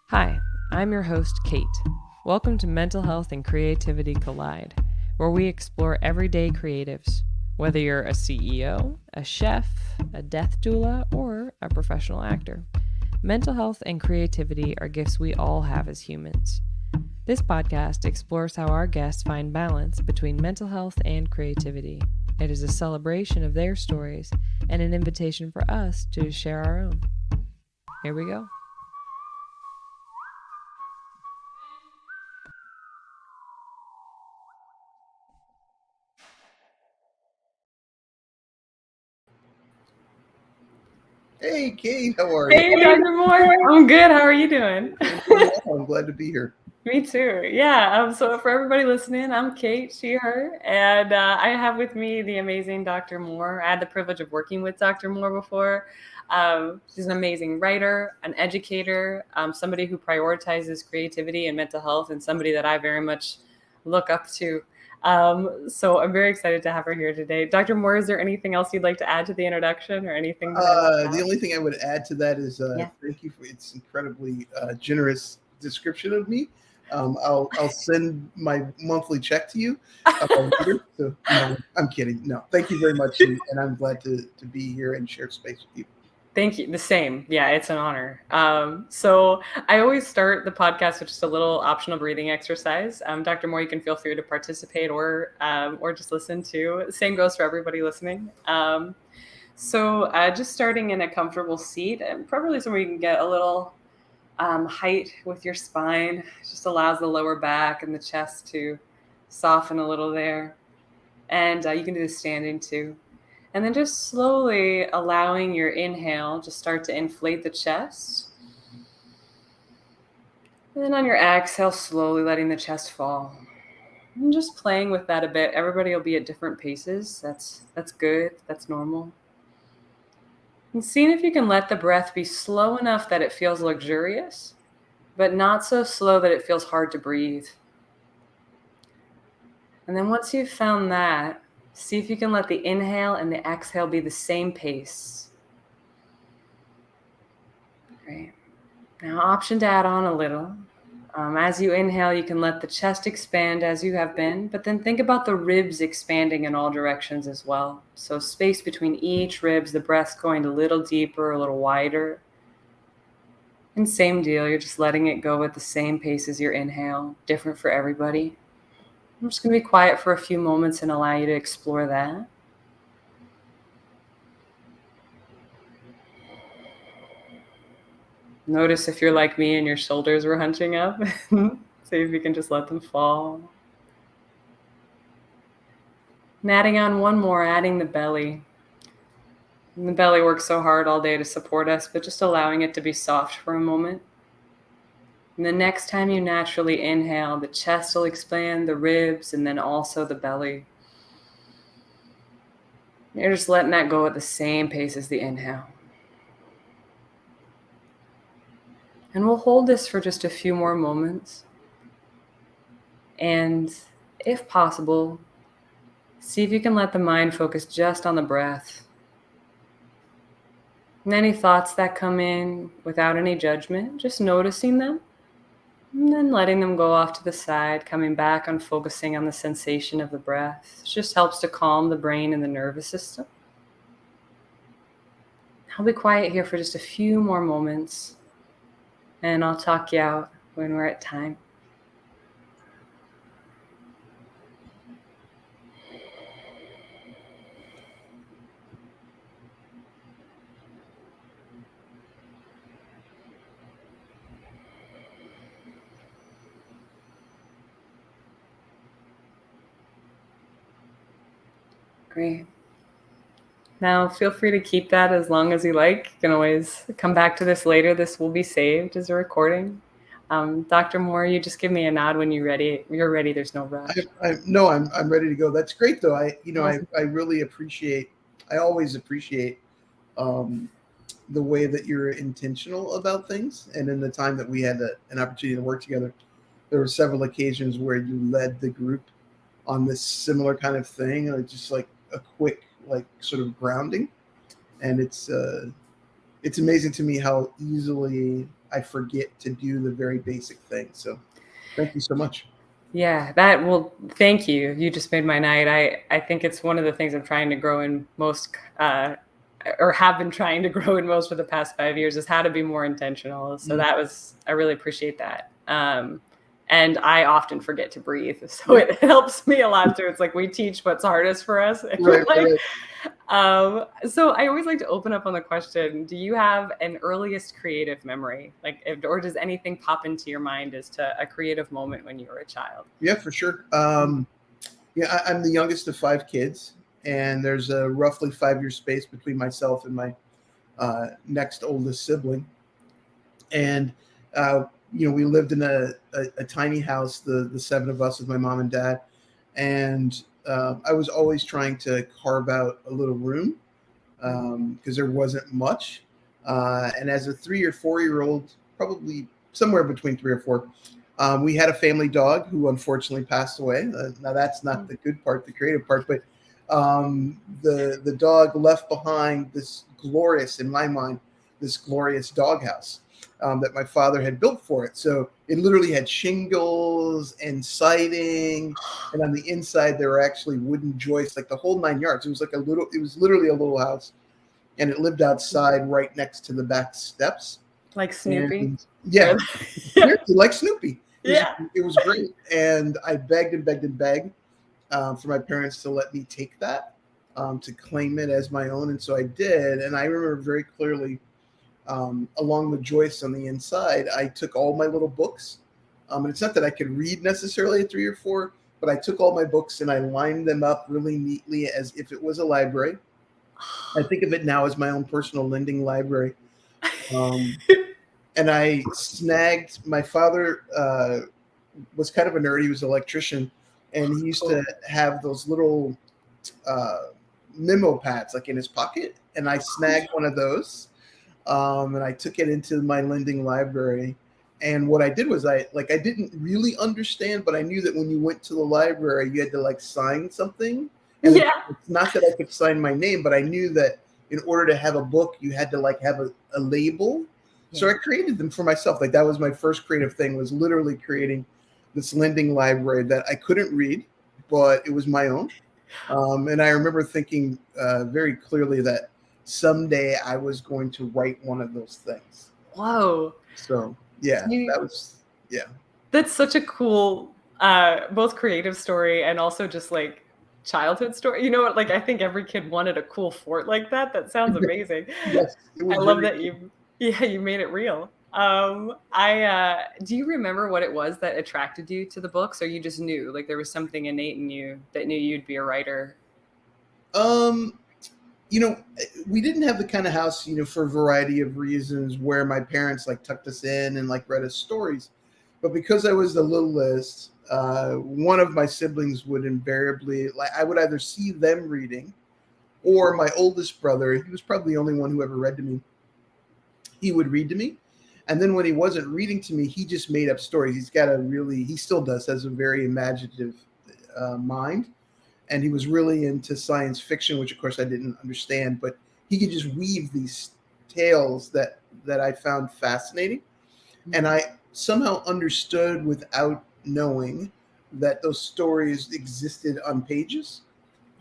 Hi, I'm your host, Kate. Welcome to Mental Health and Creativity Collide, where we explore everyday creatives. Whether you're a CEO, a chef, a death doula, or a professional actor, mental health and creativity are gifts we all have as humans. This podcast explores how our guests find balance between mental health and creativity. It is a celebration of their stories and an invitation for us to share our own. Here we go. Hey, Kate, how are you? Hey, Dr. Moore. I'm good. How are you doing? I'm glad to be here. Me too. Yeah. So for everybody listening, I'm Kate, she, her, and I have with me the amazing Dr. Moore. I had the privilege of working with Dr. Moore before. She's an amazing writer, an educator, somebody who prioritizes creativity and mental health, and somebody that I very much look up to. So I'm very excited to have her here today. Dr. Moore, is there anything else you'd like to add to the introduction or anything that I left The out? only thing I would add to that is Yeah. thank you for its incredibly generous description of me. I'll send my monthly check to you later. So no, I'm kidding. No, thank you very much, and I'm glad to be here and share space with you. Thank you. The same. Yeah, it's an honor. So I always start the podcast with just a little optional breathing exercise. Dr. Moore, you can feel free to participate or just listen to. Same goes for everybody listening. So just starting in a comfortable seat, and preferably somewhere you can get a little height with your spine. It just allows the lower back and the chest to soften a little there. And you can do this standing too. And then just slowly allowing your inhale to start to inflate the chest. And then on your exhale, slowly letting the chest fall. And just playing with that a bit. Everybody will be at different paces. That's good. That's normal. And seeing if you can let the breath be slow enough that it feels luxurious, but not so slow that it feels hard to breathe. And then once you've found that, see if you can let the inhale and the exhale be the same pace. Great. Now, option to add on a little. As you inhale, you can let the chest expand as you have been, but then think about the ribs expanding in all directions as well. So space between each ribs, the breath going a little deeper, a little wider. And same deal, you're just letting it go at the same pace as your inhale, different for everybody. I'm just going to be quiet for a few moments and allow you to explore that. Notice if you're like me and your shoulders were hunching up. See if you can just let them fall. And adding on one more, adding the belly. And the belly works so hard all day to support us, but just allowing it to be soft for a moment. And the next time you naturally inhale, the chest will expand, the ribs, and then also the belly. You're just letting that go at the same pace as the inhale. And we'll hold this for just a few more moments. And if possible, see if you can let the mind focus just on the breath. And any thoughts that come in without any judgment, just noticing them. And then letting them go off to the side, coming back on focusing on the sensation of the breath. It just helps to calm the brain and the nervous system. I'll be quiet here for just a few more moments, and I'll talk you out when we're at time. Great. Now, feel free to keep that as long as you like. You can always come back to this later. This will be saved as a recording. Dr. Moore, you just give me a nod when you're ready. You're ready. There's no rush. I'm ready to go. That's great, though. Awesome. I really appreciate. I always appreciate the way that you're intentional about things. And in the time that we had an opportunity to work together, there were several occasions where you led the group on this similar kind of thing, just like a quick, like sort of grounding. And it's amazing to me how easily I forget to do the very basic things. So thank you so much. Yeah, thank you. You just made my night. I think it's one of the things I'm trying to grow in most, or have been trying to grow in most for the past 5 years, is how to be more intentional. So I really appreciate that. And I often forget to breathe. So Yeah. it helps me a lot too. It's like we teach what's hardest for us. And we're Right, like, right. so I always like to open up on the question, do you have an earliest creative memory? Like, or does anything pop into your mind as to a creative moment when you were a child? Yeah, for sure. Yeah, I'm the youngest of five kids, and there's a roughly 5 year space between myself and my next oldest sibling. And we lived in a tiny house, the seven of us with my mom and dad, and I was always trying to carve out a little room because there wasn't much. And as a 3 or 4 year old, probably somewhere between 3 or 4, we had a family dog who unfortunately passed away. Now that's not the good part, the creative part, but the dog left behind this glorious, in my mind, this glorious doghouse that my father had built for it. So it literally had shingles and siding, and on the inside there were actually wooden joists, like the whole 9 yards. It was literally a little house, and it lived outside right next to the back steps. Like Snoopy? And yeah, Yeah. like Snoopy. Yeah. It was great, and I begged and begged and begged for my parents to let me take that, to claim it as my own, and so I did. And I remember very clearly, along the joists on the inside, I took all my little books. And it's not that I could read necessarily at 3 or 4, but I took all my books and I lined them up really neatly as if it was a library. I think of it now as my own personal lending library. Um, and I snagged, my father was kind of a nerd. He was an electrician, and he used to have those little uh, memo pads like in his pocket. And I snagged one of those, and I took it into my lending library. And what I did was I didn't really understand, but I knew that when you went to the library, you had to like sign something. And Yeah. it's not that I could sign my name, but I knew that in order to have a book, you had to like have a label. So I created them for myself. Like that was my first creative thing, was literally creating this lending library that I couldn't read, but it was my own. And I remember thinking very clearly that someday I was going to write one of those things. Whoa. So yeah, You, yeah. that's such a cool, both creative story and also just like childhood story. You know what? Like, I think every kid wanted a cool fort like that. That sounds amazing. Yes, it I was love very that you made it real. Do you remember what it was that attracted you to the books, or you just knew like there was something innate in you that knew you'd be a writer? um we didn't have the kind of house, for a variety of reasons, where my parents like tucked us in and like read us stories. But because I was the littlest, one of my siblings would invariably, like, I would either see them reading, or my oldest brother, he was probably the only one who ever read to me. He would read to me. And then when he wasn't reading to me, he just made up stories. He still does, has a very imaginative mind. And he was really into science fiction, which of course I didn't understand, but he could just weave these tales that I found fascinating. And I somehow understood without knowing that those stories existed on pages.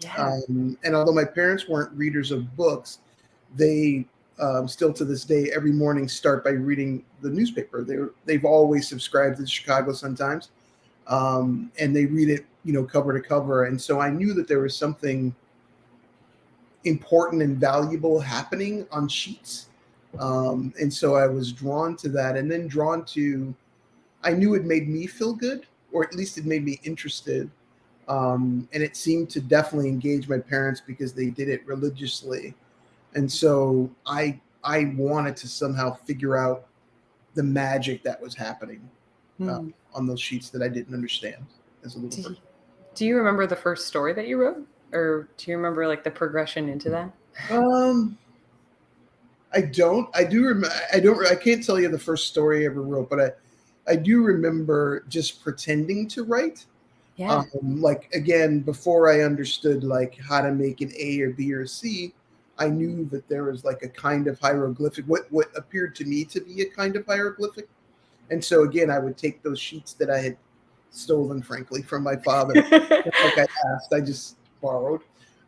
Yeah. And although my parents weren't readers of books, they still to this day every morning start by reading the newspaper. They've always subscribed to the Chicago Sun-Times, and they read it, cover to cover. And so I knew that there was something important and valuable happening on sheets. And so I was drawn to that, and then I knew it made me feel good, or at least it made me interested. And it seemed to definitely engage my parents because they did it religiously. And so I wanted to somehow figure out the magic that was happening Hmm. on those sheets that I didn't understand as a little Do you, person. do you remember the first story that you wrote, or do you remember like the progression into that? Um, I don't. I do remember. I don't. I can't tell you the first story I ever wrote, but I do remember just pretending to write. Yeah. Like again, before I understood like how to make an A or B or C, I knew that there was like a kind of hieroglyphic, what appeared to me to be a kind of hieroglyphic. And so again, I would take those sheets that I had stolen, frankly, from my father. Not like I asked, I just borrowed.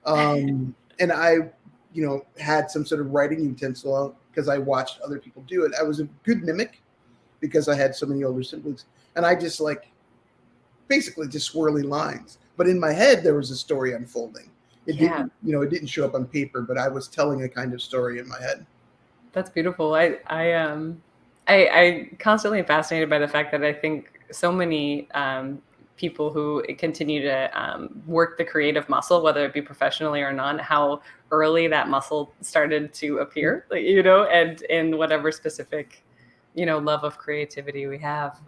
And I, had some sort of writing utensil because I watched other people do it. I was a good mimic because I had so many older siblings. And I just like basically just swirly lines. But in my head, there was a story unfolding. It Yeah. didn't, it didn't show up on paper, but I was telling a kind of story in my head. That's beautiful. I constantly am fascinated by the fact that I think so many people who continue to work the creative muscle, whether it be professionally or not, how early that muscle started to appear, and in whatever specific, love of creativity we have.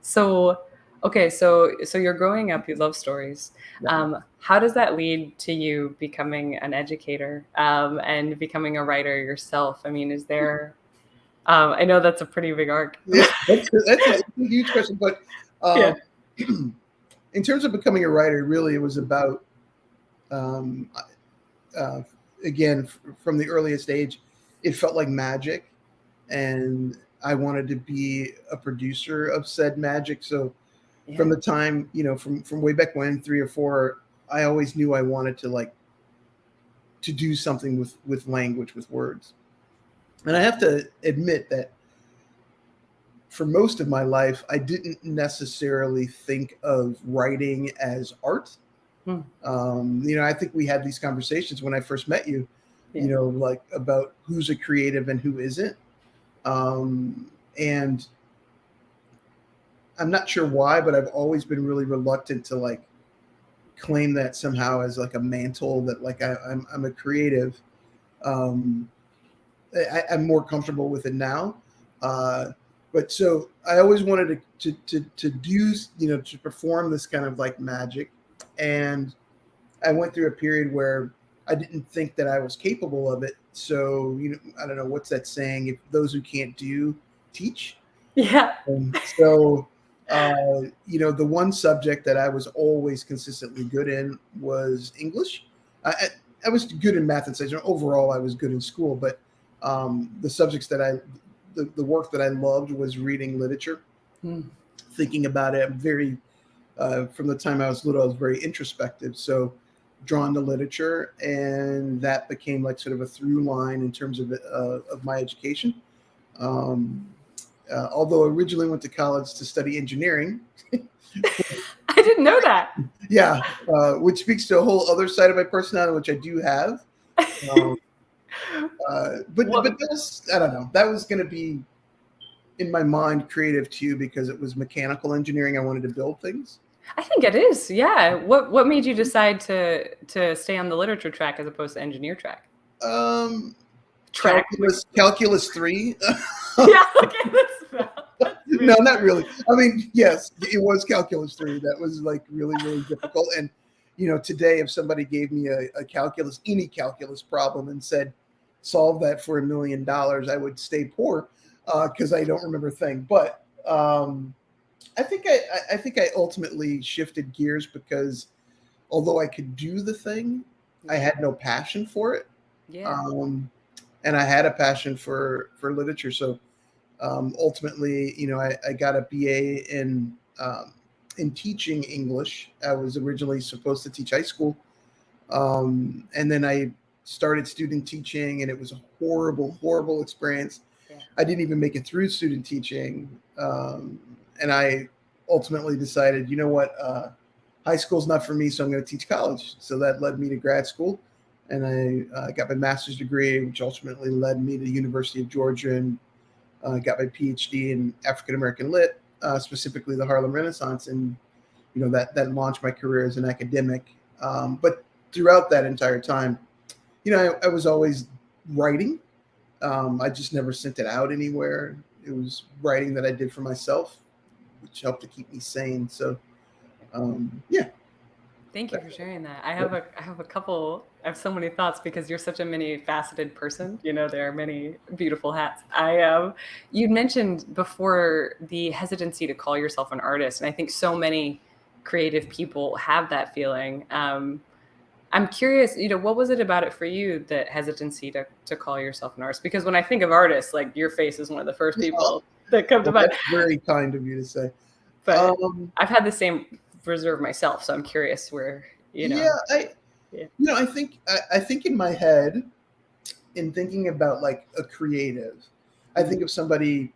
So, okay, so you're growing up, you love stories. How does that lead to you becoming an educator and becoming a writer yourself? I mean, is there? I know that's a pretty big arc. Yeah, that's a huge question. But Yeah. in terms of becoming a writer, really, it was about, um, uh, again, from the earliest age, it felt like magic. And I wanted to be a producer of said magic. So from Yeah. the time, from way back when, 3 or 4, I always knew I wanted to to do something with language, with words. And I have to admit that for most of my life, I didn't necessarily think of writing as art. Hmm. I think we had these conversations when I first met you, Yeah. like about who's a creative and who isn't. And I'm not sure why, but I've always been really reluctant to like claim that somehow as like a mantle that like I'm a creative. Um, I'm more comfortable with it now. Uh, but so I always wanted to do, to perform this kind of like magic. And I went through a period where I didn't think that I was capable of it. So, I don't know, what's that saying? If those who can't do, teach. Yeah. So, the one subject that I was always consistently good in was English. I was good in math and science. Overall, I was good in school, but the subjects the work that I loved was reading literature, Hmm. thinking about it. I'm very, from the time I was little, I was very introspective. So, drawn to literature, and that became like sort of a through line in terms of my education. Um, Although I originally went to college to study engineering. I didn't know that. Yeah, which speaks to a whole other side of my personality, which I do have. Um, but Well, that's, I don't know. That was going to be in my mind creative too, because it was mechanical engineering. I wanted to build things. I think it is. Yeah. What made you decide to stay on the literature track as opposed to engineer track? Um, Track. Like, calculus 3. yeah. Okay. That's No, really not funny. really. I mean, yes, it was calculus 3. That was like really, really difficult. And, today, if somebody gave me a calculus, any calculus problem and said, solve that for $1 million, I would stay poor because I don't remember a thing. But I think I ultimately shifted gears because although I could do the thing, I had no passion for it. Yeah. Um, and I had a passion for literature. So ultimately, I got a BA in teaching English. I was originally supposed to teach high school, and then I started student teaching, and it was a horrible, horrible experience. Yeah. I didn't even make it through student teaching, and I ultimately decided, you know what, high school's not for me, so I'm going to teach college. So that led me to grad school, and I got my master's degree, which ultimately led me to the University of Georgia, and got my PhD in African American Lit, specifically the Harlem Renaissance, and that launched my career as an academic. But throughout that entire time, I was always writing. I just never sent it out anywhere. It was writing that I did for myself, which helped to keep me sane. So, yeah. Thank you for sharing that. I have so many thoughts because you're such a many faceted person. There are many beautiful hats. You'd mentioned before the hesitancy to call yourself an artist. And I think so many creative people have that feeling. I'm curious, what was it about it for you, that hesitancy to call yourself an artist? Because when I think of artists, like, your face is one of the first Oh, people that come to well, mind. that's very kind of you to say. But Um, I've had the same reserve myself, so I'm curious where, yeah, yeah. I think in my head, in thinking about like a creative, I think of somebody.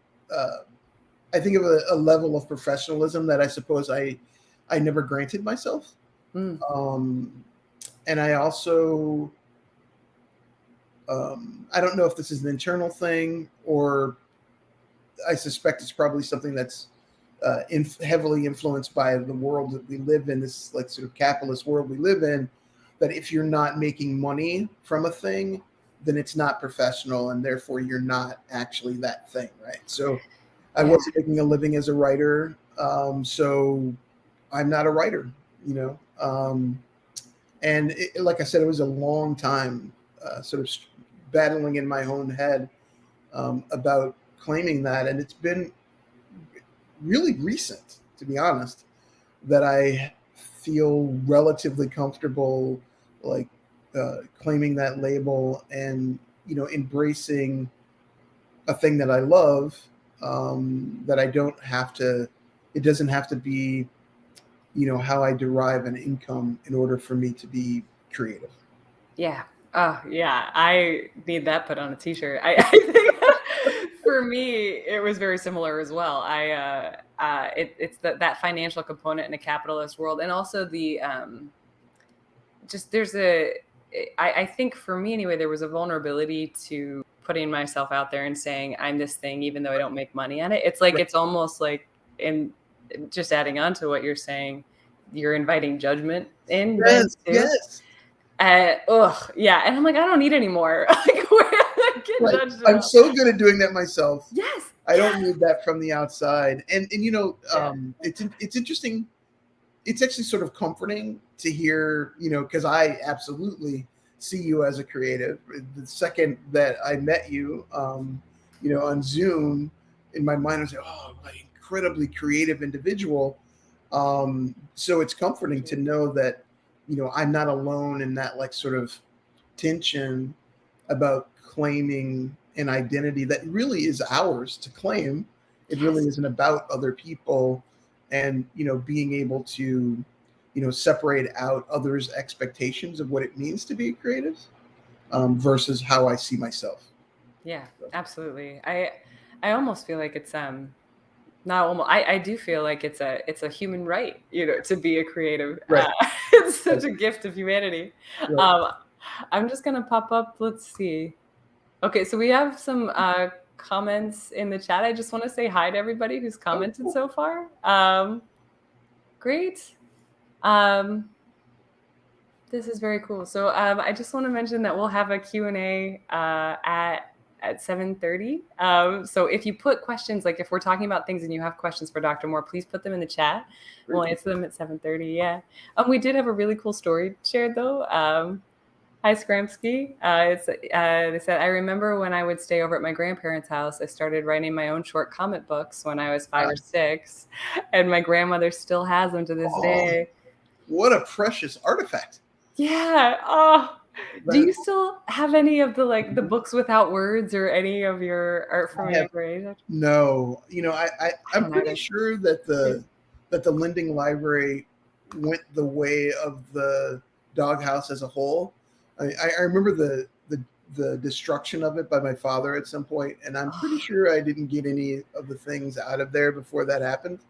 I think of a level of professionalism that I suppose I never granted myself. Mm. Um, and I also I don't know if this is an internal thing, or I suspect it's probably something that's heavily influenced by the world that we live in, this like sort of capitalist world we live in, that if you're not making money from a thing, then it's not professional, and therefore you're not actually that thing, right? So I Yeah. wasn't making a living as a writer, so I'm not a writer, you know. And like I said, it was a long time sort of battling in my own head about claiming that, and it's been really recent, to be honest, that I feel relatively comfortable, like claiming that label and embracing a thing that I love. That I don't have to. It doesn't have to be how I derive an income in order for me to be creative. Yeah. Oh, yeah. I need that put on a t-shirt. I think for me, it was very similar as well. It's that financial component in a capitalist world, and also the just there's a I think for me anyway, there was a vulnerability to putting myself out there and saying I'm this thing, even though I don't make money on it. It's like, Right. it's almost like, and just adding on to what you're saying, you're inviting judgment in then Yes, too. yes. Ugh, yeah. And I'm like, I don't need any more. Like, where I get Right. judged I'm enough. so good at doing that myself. Yes. I don't need that from the outside. And Yeah. it's interesting. It's actually sort of comforting to hear, because I absolutely see you as a creative. The second that I met you, on Zoom, in my mind I was like, oh, my incredibly creative individual. So it's comforting to know that, I'm not alone in that like sort of tension about claiming an identity that really is ours to claim. It really Yes. isn't about other people, and being able to separate out others' expectations of what it means to be a creative versus how I see myself. Yeah, So, absolutely. I almost feel like it's not almost, I do feel like it's a human right, to be a creative. right, It's right, such a gift of humanity. right. Um, I'm just gonna pop up. Let's see. Okay, so we have some comments in the chat. I just want to say hi to everybody who's Oh, commented cool. so far. Great. Um, this is very cool. So I just want to mention that we'll have a Q&A at 7:30. So if you put questions, like if we're talking about things and you have questions for Dr. Moore, please put them in the chat. Very We'll cool. answer them at 7:30. Yeah. We did have a really cool story shared though. Hi, Skramsky. They said, I remember when I would stay over at my grandparents' house, I started writing my own short comic books when I was 5 or 6, and my grandmother still has them to this Oh, day. what a precious artifact! Yeah. Oh, do That you still have any of the books without words, or any of your art from I a have younger age? no. I I'm don't pretty either. sure that the lending library went the way of the doghouse as a whole. I remember the destruction of it by my father at some point, and I'm pretty Oh, sure I didn't get any of the things out of there before that happened.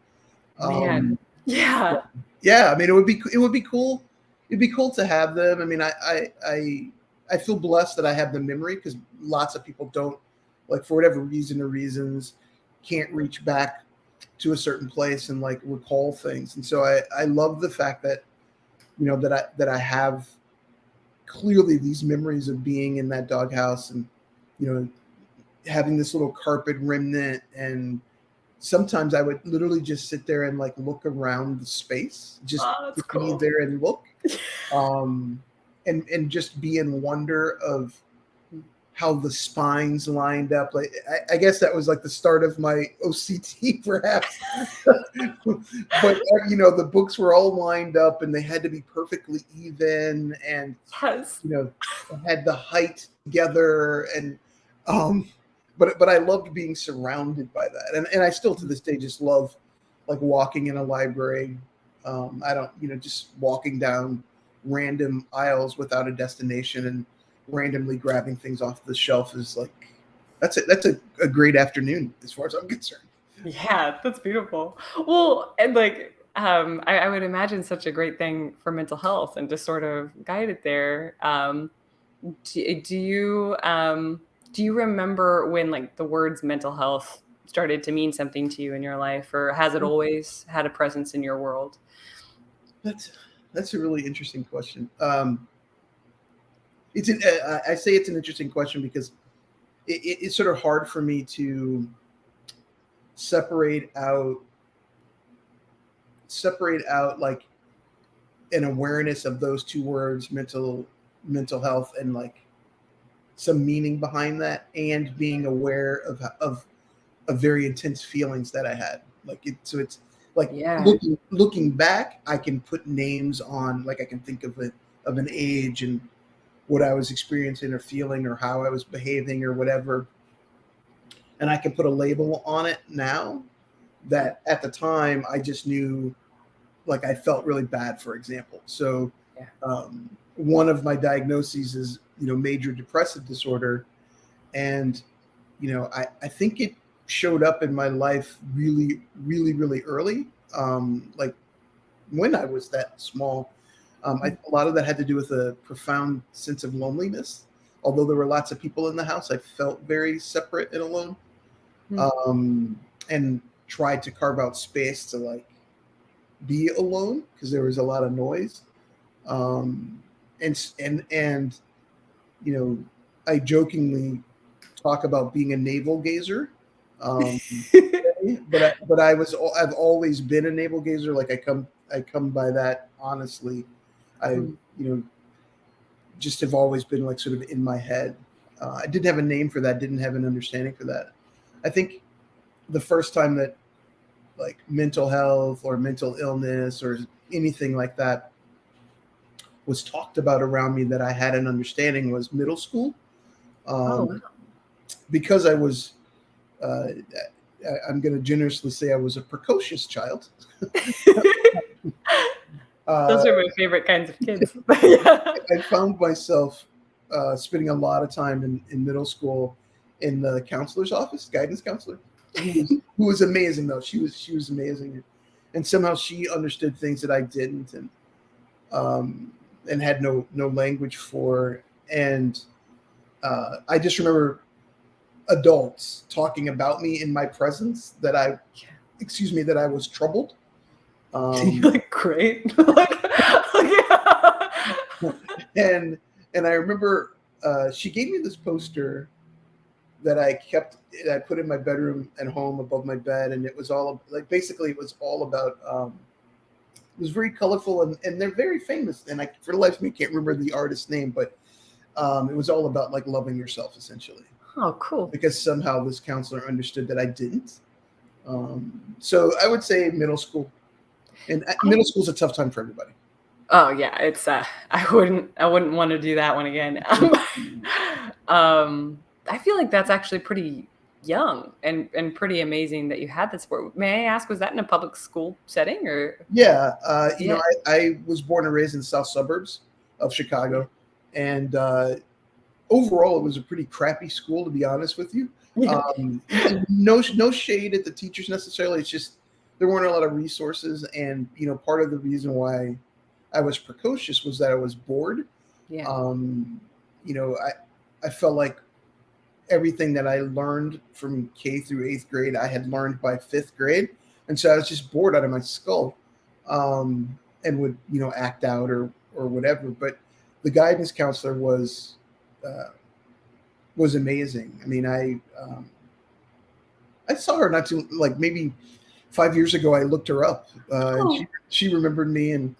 man. Yeah. Yeah, I mean, it would be cool. It'd be cool to have them. I mean, I feel blessed that I have the memory, because lots of people don't, like, for whatever reason or reasons, can't reach back to a certain place and like recall things. And so I love the fact that that I have clearly these memories of being in that doghouse, and you know having this little carpet remnant. And sometimes I would literally just sit there and like look around the space, just Oh, that's to be cool. there and look, um, and just be in wonder of how the spines lined up. Like I guess that was like the start of my OCT, perhaps. But the books were all lined up, and they had to be perfectly even, and Yes. had the height together, and but I loved being surrounded by that, and I still to this day just love like walking in a library. I don't, just walking down random aisles without a destination and randomly grabbing things off the shelf is like that's a great afternoon as far as I'm concerned. Yeah, that's beautiful. Well, and like I would imagine such a great thing for mental health and to sort of guide it there. Do you remember when like the words mental health started to mean something to you in your life, or has it always had a presence in your world? That's a really interesting question. I say it's an interesting question because it's sort of hard for me to separate out like an awareness of those two words, mental health, and like some meaning behind that, and being aware of very intense feelings that I had. It's like Yeah. looking back, I can put names on, like I can think of an age and what I was experiencing or feeling or how I was behaving or whatever, and I can put a label on it now. That at the time I just knew, like I felt really bad, for example. So Yeah. one of my diagnoses is major depressive disorder, and I think it showed up in my life really, really, really early, like when I was that small. A lot of that had to do with a profound sense of loneliness. Although there were lots of people in the house, I felt very separate and alone, and tried to carve out space to like be alone because there was a lot of noise. And I jokingly talk about being a navel gazer. Um, I've always been a navel gazer. Like I come by that honestly. I just have always been like sort of in my head. I didn't have a name for that. Didn't have an understanding for that. I think the first time that like mental health or mental illness or anything like that was talked about around me that I had an understanding was middle school. Oh, Um, wow. because I was, I'm going to generously say I was a precocious child. Those are my favorite kinds of kids. Yeah. I found myself spending a lot of time in middle school in the counselor's office, guidance counselor, who was amazing though. She was amazing, and somehow she understood things that I didn't, and had no language for. And I just remember adults talking about me in my presence that I was troubled. Like great. Like, yeah. and I remember she gave me this poster that I put in my bedroom at home above my bed, and it was all like basically it was all about. It was very colorful, and they're very famous. And I, for the life of me, can't remember the artist's name, but it was all about like loving yourself, essentially. Oh, cool. Because somehow this counselor understood that I didn't. So I would say middle school, and middle school is a tough time for everybody. Oh yeah, it's I wouldn't want to do that one again. I feel like that's actually pretty young and pretty amazing that you had this sport. May I ask, was that in a public school setting or? Yeah, Yeah. I was born and raised in the south suburbs of Chicago, and overall, it was a pretty crappy school, to be honest with you. Yeah. No shade at the teachers necessarily. It's just there weren't a lot of resources, and part of the reason why I was precocious was that I was bored. Yeah. Um, I felt like everything that I learned from K through eighth grade, I had learned by fifth grade, and so I was just bored out of my skull, and would act out or whatever. But the guidance counselor uh, was amazing. I mean, I saw her not too like maybe 5 years ago. I looked her up, and Oh. she remembered me, and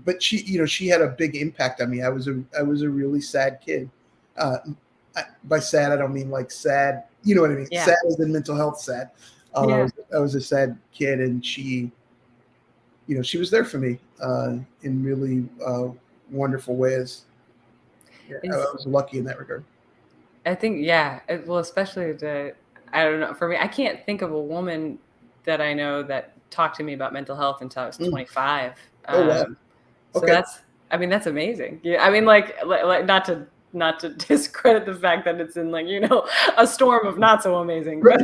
but she had a big impact on me. I was a really sad kid. by sad, I don't mean like sad. You know what I mean? Yeah. Sad as in mental health sad. Yeah. I was a sad kid, and she, she was there for me in really wonderful ways. Yeah, I Is was lucky in that regard. I think, yeah. Well, especially I don't know. For me, I can't think of a woman that I know that talked to me about mental health until I was Mm. 25. Oh wow. So Okay. I mean, that's amazing. Yeah. I mean, like not to discredit the fact that it's in like, a storm of not so amazing, but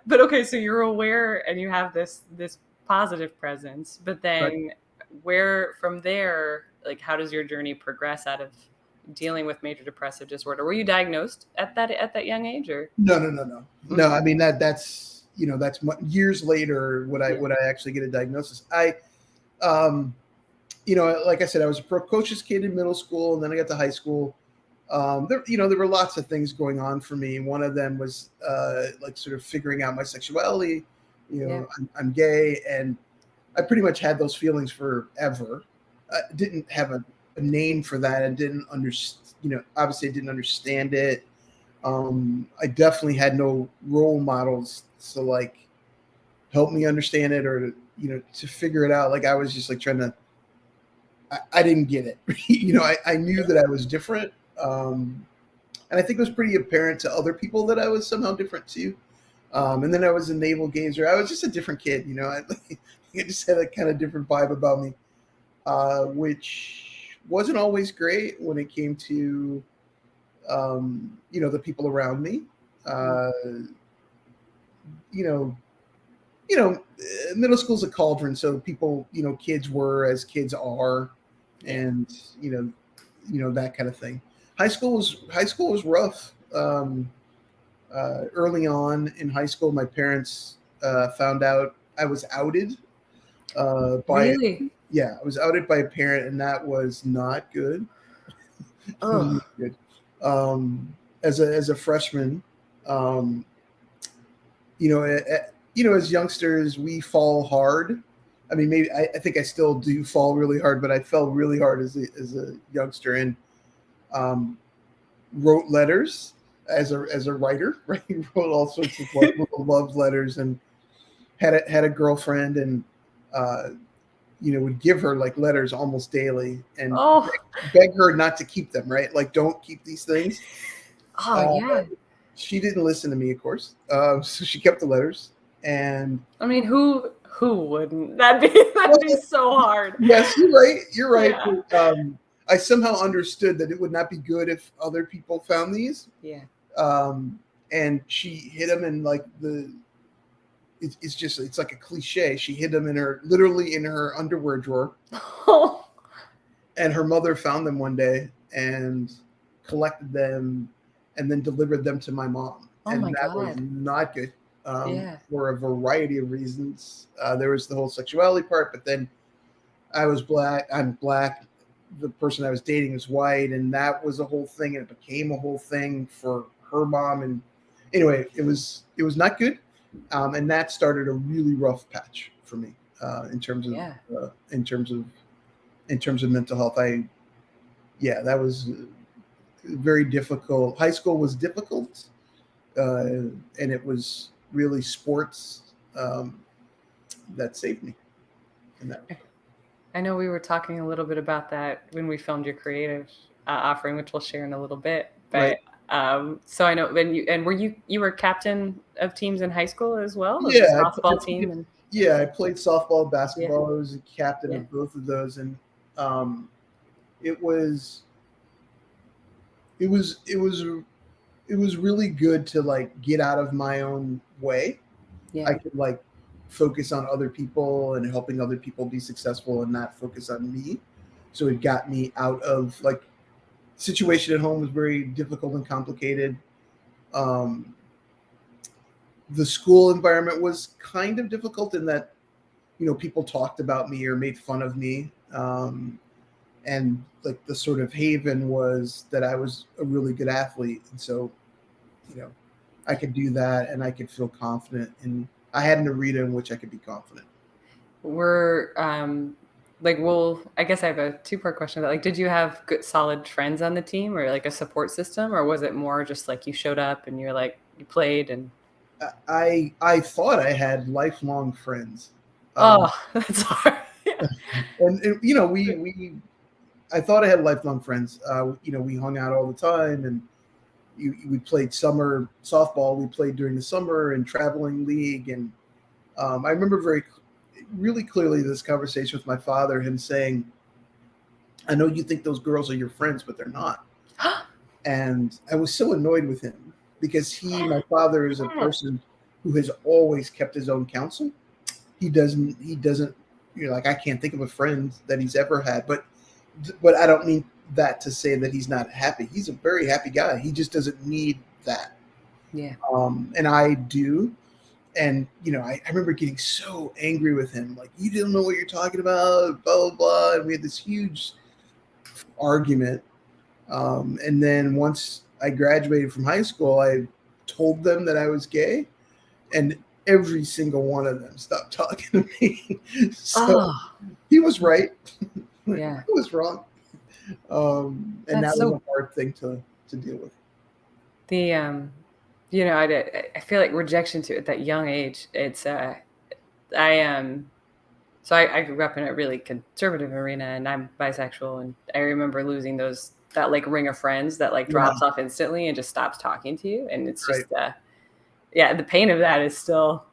but okay. So you're aware and you have this positive presence, but Right. then where from there, like, how does your journey progress out of dealing with major depressive disorder? Were you diagnosed at that young age, or? No, no, no, no, no. Mhm. I mean that's years later Yeah. would I actually get a diagnosis. Um, like I said, I was a precocious kid in middle school, and then I got to high school. There were lots of things going on for me. One of them was like sort of figuring out my sexuality. Yeah. I'm gay, and I pretty much had those feelings forever. I didn't have a name for that. I didn't understand. Obviously, I didn't understand it. I definitely had no role models to like help me understand it or to figure it out. Like I was just like trying to. I didn't get it. I knew that I was different, and I think it was pretty apparent to other people that I was somehow different too. And then I was a navel gazer. I was just a different kid. I just had a kind of different vibe about me, which wasn't always great when it came to the people around me. Mm. Uh, you know, middle school's a cauldron, so people, kids were as kids are, Yeah. and that kind of thing. High school was rough. Early on in high school, my parents found out I was outed by Really? I was outed by a parent, and that was not good. It was Oh. not good. As a freshman, um, as youngsters, we fall hard. I mean, maybe I think I still do fall really hard, but I fell really hard as a youngster and um, wrote letters as a writer. Right, wrote all sorts of like little love letters and had a girlfriend and uh, would give her like letters almost daily and Oh. beg her not to keep them. Right, like don't keep these things. Oh, Uh, yeah. she didn't listen to me, of course. So she kept the letters and I mean, who wouldn't? That'd be well, so hard. yes, you're right. You're right. Yeah. But, I somehow understood that it would not be good if other people found these. Yeah. Um, and she hid them in like it's like a cliche. She hid them literally in her underwear drawer. Oh. And her mother found them one day and collected them and then delivered them to my mom. Oh And my that was God. not good Yeah. for a variety of reasons. There was the whole sexuality part, but then I was black. I'm black. The person I was dating was white, and that was a whole thing. And it became a whole thing for her mom. And anyway, it was not good, and that started a really rough patch for me in terms of Yeah. mental health. That was very difficult. High school was difficult, and it was really sports that saved me in that. I know we were talking a little bit about that when we filmed your creative offering, which we'll share in a little bit. Right. But so I know were you were captain of teams in high school as well as a Yeah, softball team and I played softball, yeah, basketball. I was a captain yeah, of both of those, and um, it was it was it was it was really good to like get out of my own way. yeah. I could like focus on other people and helping other people be successful and not focus on me. So it got me out of like situation at home was very difficult and complicated. Um, the school environment was kind of difficult in that people talked about me or made fun of me, and like the sort of haven was that I was a really good athlete, and so you know I could do that and I could feel confident, and I had an arena in which I could be confident. Were like, well, I guess I have a two-part question. Like, did you have good, solid friends on the team, or like a support system, or was it more just like you showed up and you're like you played and I thought I had lifelong friends. Um, oh, that's hard. Yeah. and we I thought I had lifelong friends. We hung out all the time, and we played summer softball. We played during the summer and traveling league. And I remember really clearly this conversation with my father, him saying, "I know you think those girls are your friends, but they're not." And I was so annoyed with him because my father is a person who has always kept his own counsel. He doesn't, like, I can't think of a friend that he's ever had, but I don't mean that to say that he's not happy. He's a very happy guy. He just doesn't need that. Yeah. And I do. And, I remember getting so angry with him. Like, you don't know what you're talking about, blah, blah, blah. And we had this huge argument. And then once I graduated from high school, I told them that I was gay. And every single one of them stopped talking to me. So Oh, he was right. yeah. I was wrong. And that That's was so a hard thing to deal with. the I feel like rejection to at that young age. It's I so I grew up in a really conservative arena, and I'm bisexual, and I remember losing that like ring of friends that like Yeah, drops off instantly and just stops talking to you, and it's right. just yeah, the pain of that is still.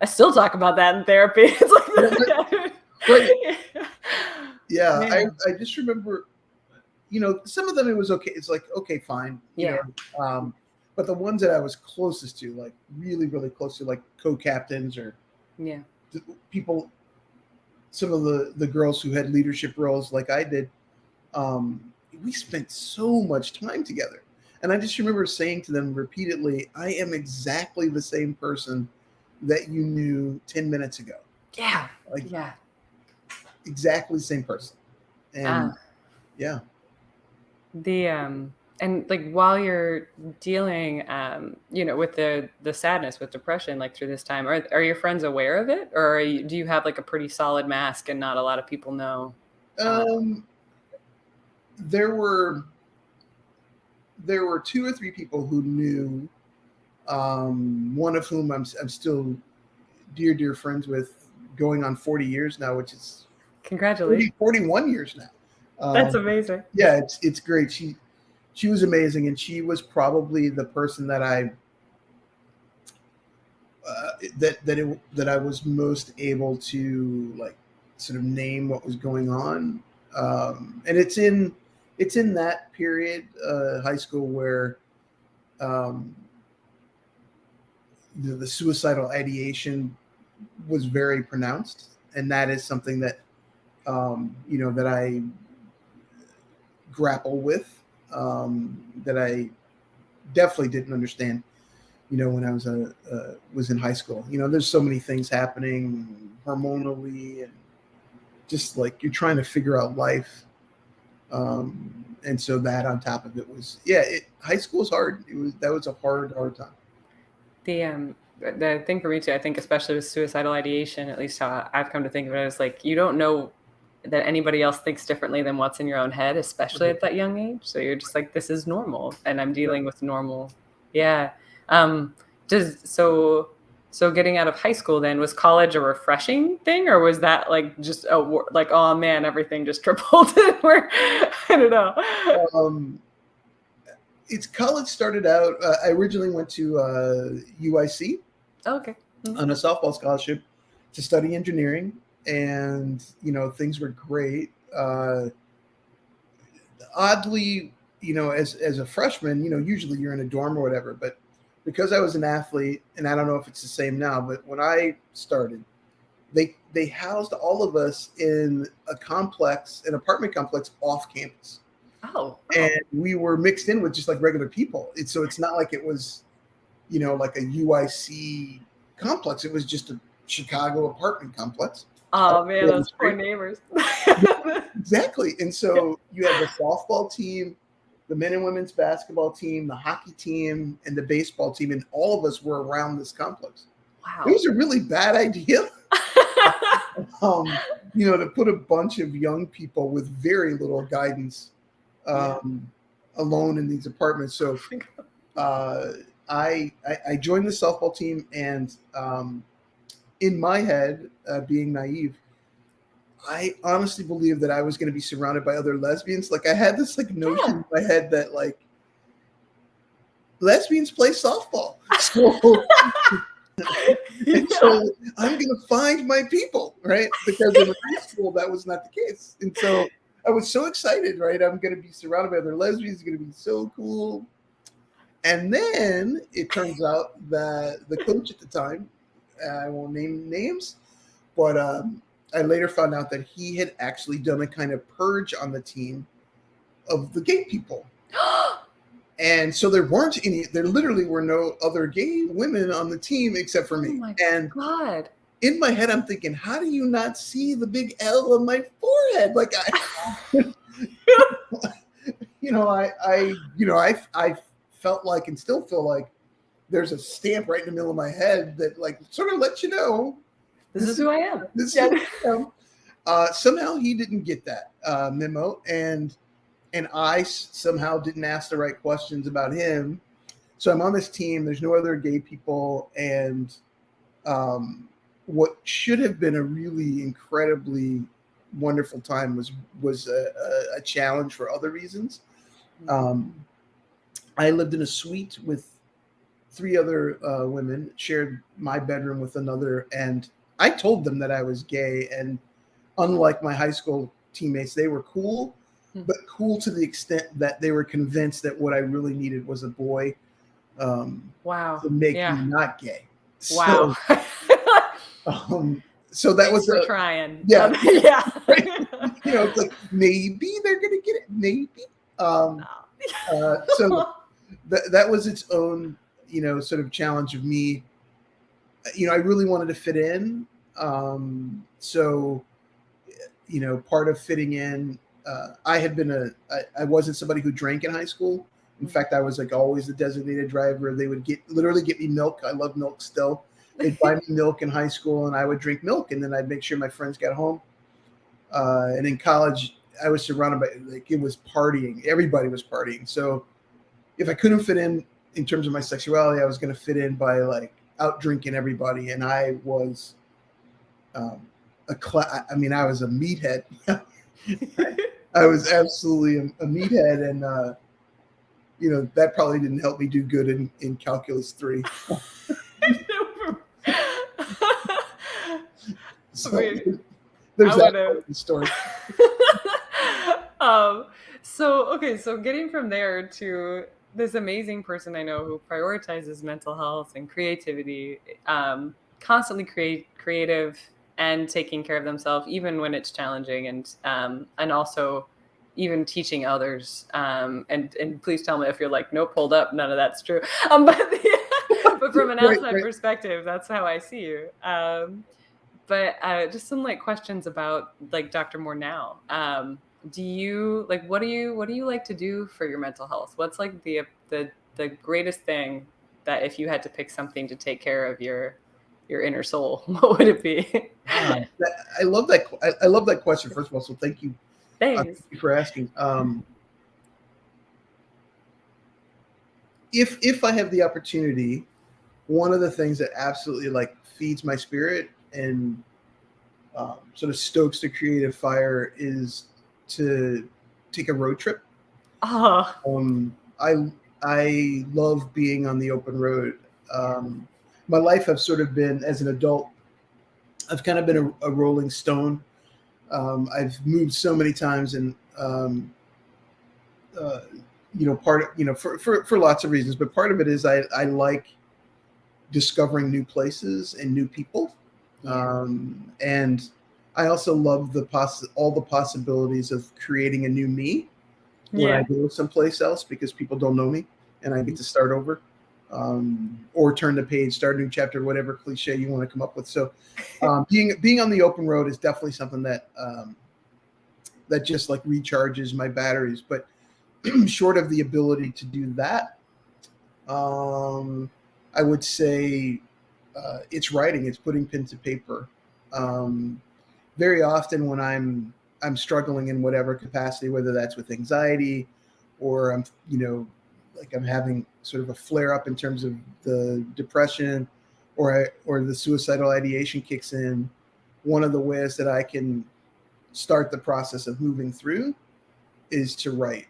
I still talk about that in therapy. It's like Right. yeah. Yeah, I, Man. I just remember, some of them it was okay. It's like, okay, fine, Yeah. but the ones that I was closest to, like really, really close to, like co-captains or Yeah. people, some of the girls who had leadership roles like I did, we spent so much time together. And I just remember saying to them repeatedly, I am exactly the same person that you knew 10 minutes ago. Yeah. Like, Yeah. exactly the same person. Uh, And yeah. the and like while you're dealing with the sadness with depression like through this time, are your friends aware of it, or do you have like a pretty solid mask and not a lot of people know? Um, there were two or three people who knew, one of whom I'm still dear friends with, going on 40 years now, which is Congratulations. 41 years now. That's amazing. Yeah, it's great. She was amazing, and she was probably the person that I was most able to, like, sort of name what was going on. And it's in that period, high school, where um, the suicidal ideation was very pronounced, and that is something that that I grapple with, that I definitely didn't understand. When I was in high school. There's so many things happening hormonally, and just like you're trying to figure out life. And so that on top of it was, yeah, high school is hard. That was a hard time. The thing for me too, I think, especially with suicidal ideation, at least how I've come to think of it, is like you don't know that anybody else thinks differently than what's in your own head, especially Right. at that young age. So you're just like, this is normal, and I'm Right. dealing with normal. Yeah. Um, does so getting out of high school then, was college a refreshing thing, or was that like just like, oh man, everything just tripled? Where I don't know. Um, it's college started out. I originally went to UIC Oh, okay. on a softball scholarship to study engineering, and things were great. Oddly, as a freshman, usually you're in a dorm or whatever, but because I was an athlete, and I don't know if it's the same now, but when I started, they housed all of us in an apartment complex off campus, Oh, and oh. we were mixed in with just like regular people. So it's not like it was, like a UIC complex. It was just a Chicago apartment complex. Oh man, Really those poor straight. neighbors. Exactly. And Yeah. so you had the softball team, the men and women's basketball team, the hockey team, and the baseball team, and all of us were around this complex. It Wow. was a really bad idea. To put a bunch of young people with very little guidance alone in these apartments. So I joined the softball team, and in my head, being naive, I honestly believed that I was going to be surrounded by other lesbians. Like I had this notion in my head that lesbians play softball. So, so I'm going to find my people, right? Because in high school, that was not the case. And so I was so excited, right? I'm going to be surrounded by other lesbians. It's going to be so cool. And then it turns out that the coach at the time, I won't name names, but I later found out that he had actually done a kind of purge on the team of the gay people. And so there literally were no other gay women on the team except for me. Oh my God. In my head, I'm thinking, how do you not see the big L on my forehead? Like I felt like, and still feel like, there's a stamp right in the middle of my head that sort of lets you know this is who I am. This is who I am. Somehow he didn't get that memo, and I somehow didn't ask the right questions about him. So I'm on this team. There's no other gay people, and what should have been a really incredibly wonderful time was a challenge for other reasons. I lived in a suite with 3 other women, shared my bedroom with another, and I told them that I was gay. And unlike my high school teammates, they were cool, but cool to the extent that they were convinced that what I really needed was a boy to make me not gay. Wow. So that was trying. Yeah. Right? It's like, maybe they're going to get it. Maybe. So that was its own, sort of challenge of me. I really wanted to fit in. So, part of fitting in, I wasn't somebody who drank in high school. In fact, I was always the designated driver. They would literally get me milk. I love milk still. They'd buy me milk in high school, and I would drink milk, and then I'd make sure my friends got home. And in college, I was surrounded by, it was partying. Everybody was partying. So if I couldn't fit in terms of my sexuality, I was going to fit in by out drinking everybody. And I was I was a meathead. I was absolutely a meathead. And, that probably didn't help me do good in Calculus 3. So there's that story. So getting from there to this amazing person I know who prioritizes mental health and creativity, constantly creative and taking care of themselves, even when it's challenging, and also even teaching others. And please tell me if you're like, nope, hold up, none of that's true. But from an outside perspective, that's how I see you. But just some questions about Dr. Moore now. Do you what do you like to do for your mental health? What's the greatest thing that if you had to pick something to take care of your inner soul, what would it be? I love that. I love that question. First of all, so thank you. Thanks. Thank you for asking. If I have the opportunity, one of the things that absolutely feeds my spirit and sort of stokes the creative fire is to take a road trip. I love being on the open road. My life has sort of been, as an adult, I've kind of been a rolling stone. I've moved so many times, and for lots of reasons, but part of it is I like discovering new places and new people. And I also love all the possibilities of creating a new me when I go someplace else, because people don't know me and I get to start over, or turn the page, start a new chapter, whatever cliche you want to come up with. So being on the open road is definitely something that just recharges my batteries. But short of the ability to do that, I would say it's writing, it's putting pen to paper. Very often when I'm struggling in whatever capacity, whether that's with anxiety or I'm, like I'm having sort of a flare up in terms of the depression or the suicidal ideation kicks in, one of the ways that I can start the process of moving through is to write.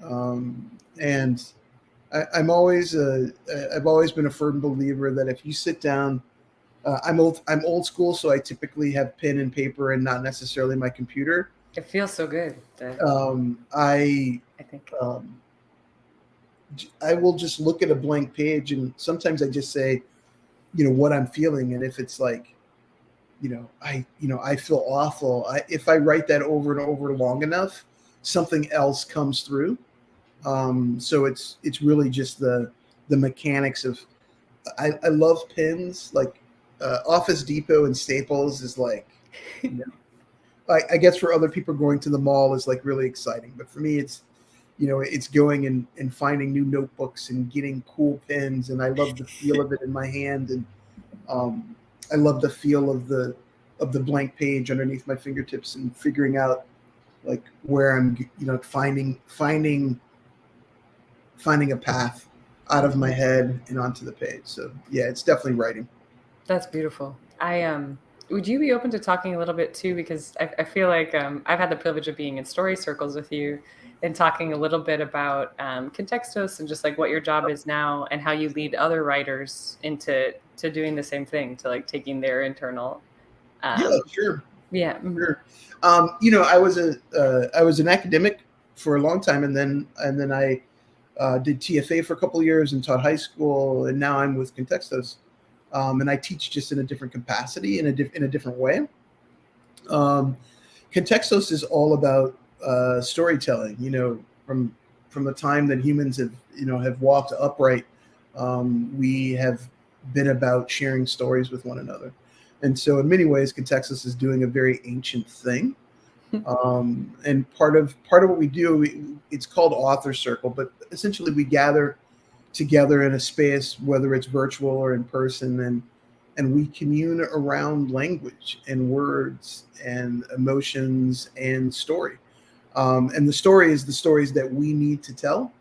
And I've always been a firm believer that if you sit down, I'm old school, so I typically have pen and paper and not necessarily my computer. It feels so good. I think. I will just look at a blank page, and sometimes I just say, what I'm feeling, and if it's like, I feel awful. If I write that over and over long enough, something else comes through. So it's really just the mechanics of. I love pens. Like Office Depot and Staples is like, I guess for other people going to the mall is like really exciting, but for me it's going and finding new notebooks and getting cool pens, and I love the feel of it in my hand, and I love the feel of the blank page underneath my fingertips and figuring out like where I'm finding a path out of my head and onto the page. So yeah, it's definitely writing. That's beautiful. Would you be open to talking a little bit too? Because I feel like I've had the privilege of being in story circles with you and talking a little bit about contextos and just like what your job is now and how you lead other writers into doing the same thing, to like taking their internal. Yeah, sure. Yeah. Sure. I was an academic for a long time, and then I did TFA for a couple of years and taught high school, and now I'm with Contextos, and I teach just in a different capacity, in a different way. Contextos is all about storytelling. From the time that humans have walked upright, we have been about sharing stories with one another. And so in many ways, Contextos is doing a very ancient thing. And part of what we do, it's called Author Circle, but essentially we gather together in a space, whether it's virtual or in person, and we commune around language and words and emotions and story. And the story is the stories that we need to tell.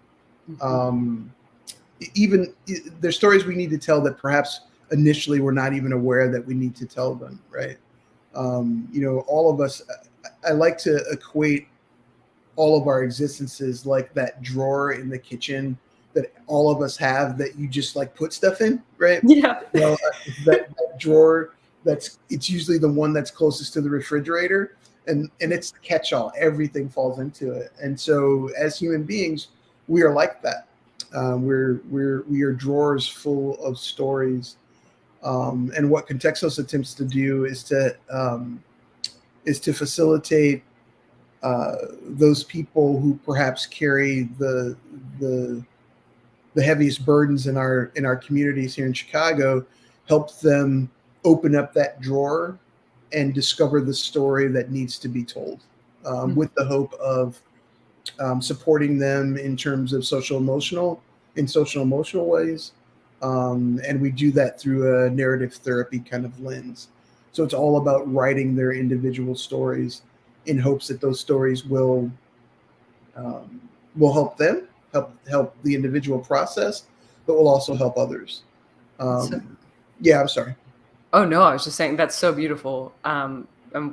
Even there's stories we need to tell that perhaps initially we're not even aware that we need to tell them, right? All of us, I like to equate all of our existences like that drawer in the kitchen that all of us have that you just like put stuff in, right? Yeah. That drawer, it's usually the one that's closest to the refrigerator, and it's the catch-all. Everything falls into it. And so as human beings, we are like that. We are drawers full of stories. And what Contextos attempts to do is to facilitate those people who perhaps carry the heaviest burdens in our communities here in Chicago, help them open up that drawer and discover the story that needs to be told, with the hope of supporting them in terms of social emotional ways. And we do that through a narrative therapy kind of lens. So it's all about writing their individual stories in hopes that those stories will help them, help the individual process, but will also help others. Yeah, I'm sorry. Oh no, I was just saying that's so beautiful.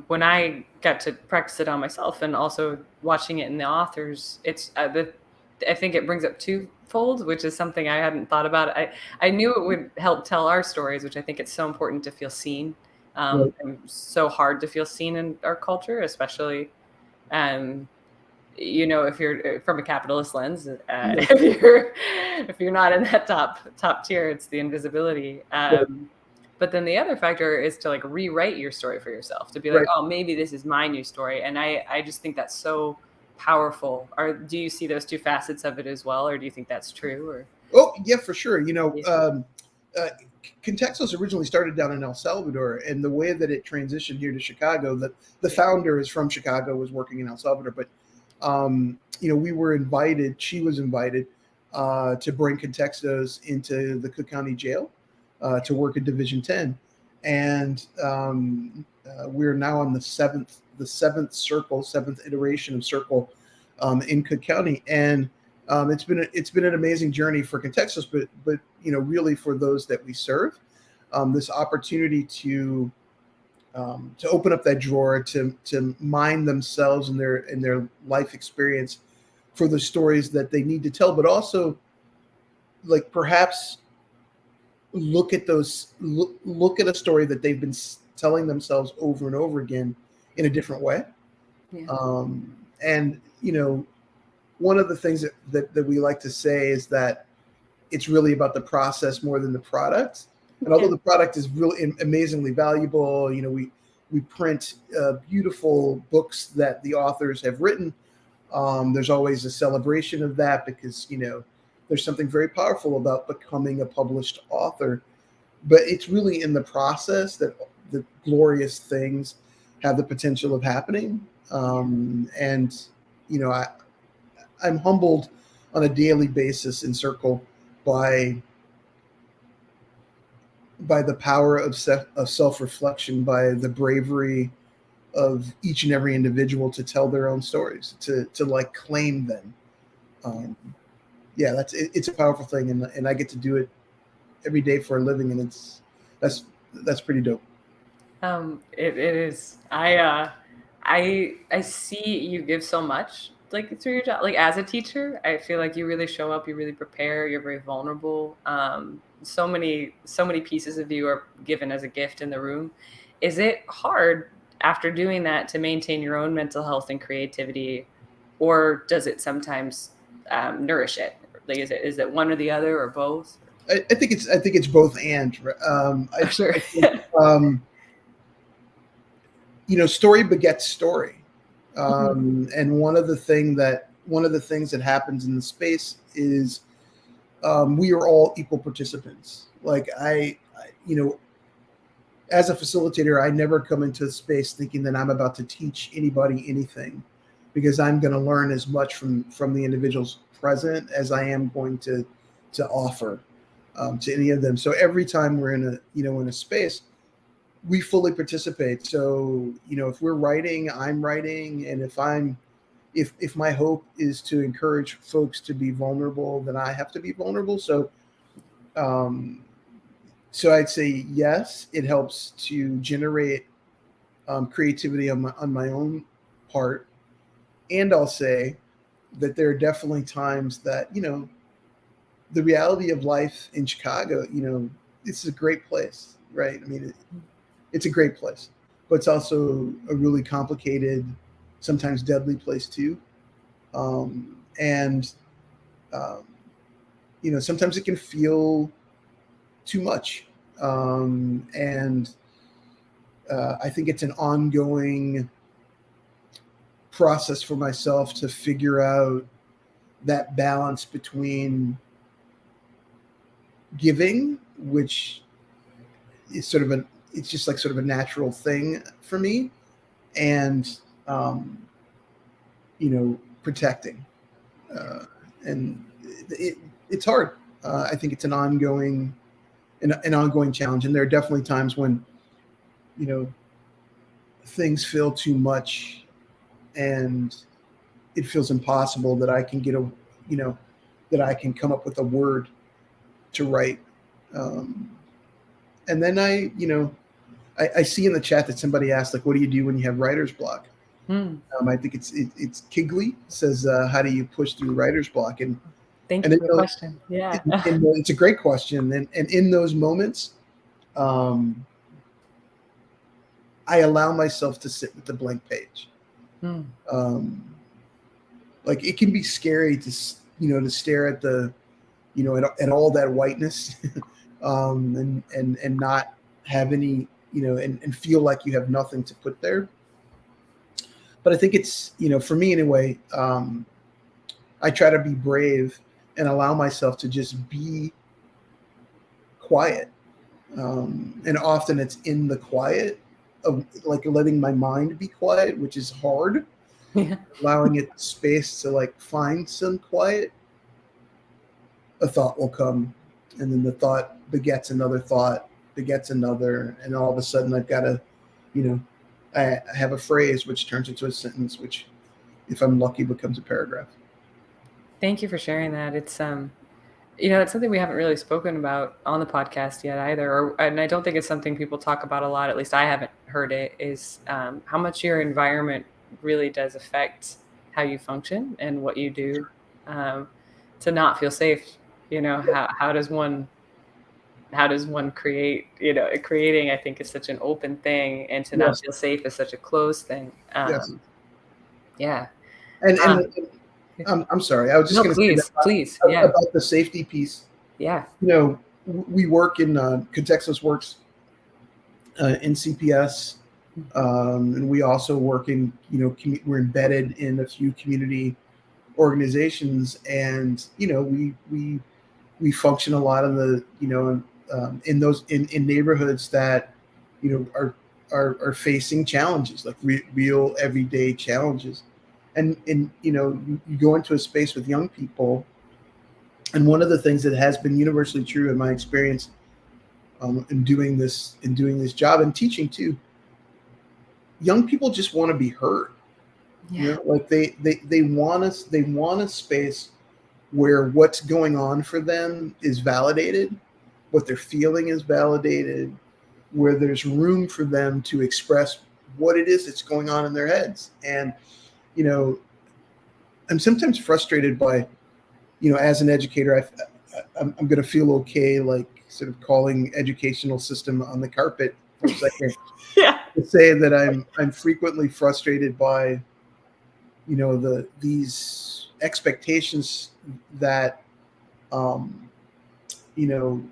When I got to practice it on myself and also watching it in the authors, it's I think it brings up twofold, which is something I hadn't thought about. I knew it would help tell our stories, which I think it's so important to feel seen. Right. And so hard to feel seen in our culture, especially, if you're from a capitalist lens, if you're not in that top tier, it's the invisibility. But then the other factor is to like rewrite your story for yourself, to be like, Right. oh, maybe this is my new story. And I just think that's so powerful. Do you see those two facets of it as well? Or do you think that's true? Or Oh, yeah, for sure. Contextos originally started down in El Salvador, and the way that it transitioned here to Chicago, the founder is from Chicago, was working in El Salvador, but we were invited. She was invited to bring Contextos into the Cook County Jail to work at Division 10, and we're now on the seventh iteration of Circle in Cook County, and it's been an amazing journey for Contextus, but really for those that we serve, this opportunity to open up that drawer, to mine themselves and their life experience for the stories that they need to tell, but also like perhaps look at a story that they've been telling themselves over and over again in a different way. Yeah. And one of the things that we like to say is that it's really about the process more than the product. And although the product is really amazingly valuable, we print beautiful books that the authors have written. There's always a celebration of that because there's something very powerful about becoming a published author. But it's really in the process that the glorious things have the potential of happening. And I'm humbled on a daily basis in Circle by the power of self-reflection, by the bravery of each and every individual to tell their own stories, to like claim them. It's a powerful thing, and I get to do it every day for a living, and that's pretty dope. It is. I see you give so much like through your job. Like as a teacher, I feel like you really show up, you really prepare, you're very vulnerable. So many pieces of you are given as a gift in the room. Is it hard after doing that to maintain your own mental health and creativity, or does it sometimes nourish it? Like is it one or the other or both? I think it's both and. Sure. I think, story begets story. And one of the things that happens in the space is we are all equal participants. Like as a facilitator, I never come into a space thinking that I'm about to teach anybody anything, because I'm going to learn as much from the individuals present as I am going to offer to any of them. So every time we're in a space, we fully participate. So if we're writing, I'm writing, and if my hope is to encourage folks to be vulnerable, then I have to be vulnerable. So I'd say yes, it helps to generate creativity on my own part, and I'll say that there are definitely times that the reality of life in Chicago, it's a great place, right? I mean, it's a great place, but it's also a really complicated, sometimes deadly place too. And sometimes it can feel too much. And I think it's an ongoing process for myself to figure out that balance between giving, which is it's just like sort of a natural thing for me, and protecting, and it's hard. I think it's an ongoing challenge, and there are definitely times when things feel too much, and it feels impossible that I can that I can come up with a word to write. And then I see in the chat that somebody asked, like, what do you do when you have writer's block? I think it's Kigley says, how do you push through writer's block? And thank you for the question. Yeah, it's a great question. And in those moments, I allow myself to sit with the blank page. Like it can be scary to stare at the at all that whiteness, and not have any and feel like you have nothing to put there. But I think it's for me anyway, I try to be brave and allow myself to just be quiet, and often it's in the quiet of like letting my mind be quiet, which is hard. Allowing it space to like find some quiet. A thought will come, and then the thought begets another thought, begets another, and all of a sudden I've got to I have a phrase which turns into a sentence, which, if I'm lucky, becomes a paragraph. Thank you for sharing that. It's it's something we haven't really spoken about on the podcast yet either, and I don't think it's something people talk about a lot. At least I haven't heard it. Is how much your environment really does affect how you function and what you do um, to not feel safe. How does one create? Creating, I think, is such an open thing, and to not Yes, feel safe is such a closed thing. yes. Yeah. And Um, I'm sorry, I was just no, going to say that please. Yeah. about the safety piece. Yeah. You know, we work in Contextless Works in CPS, and we also work in we're embedded in a few community organizations, and we function a lot in the in those in neighborhoods that are facing challenges, like real everyday challenges. And you go into a space with young people, and one of the things that has been universally true in my experience, in doing this job and teaching too, young people just want to be heard. Yeah. Like they want a space where what's going on for them is validated, what they're feeling is validated, where there's room for them to express what it is that's going on in their heads. And you know I'm sometimes frustrated by, as an educator, I'm going to feel okay, like sort of calling educational system on the carpet for a second, Yeah. to say that I'm frequently frustrated by, these expectations that, um, you know,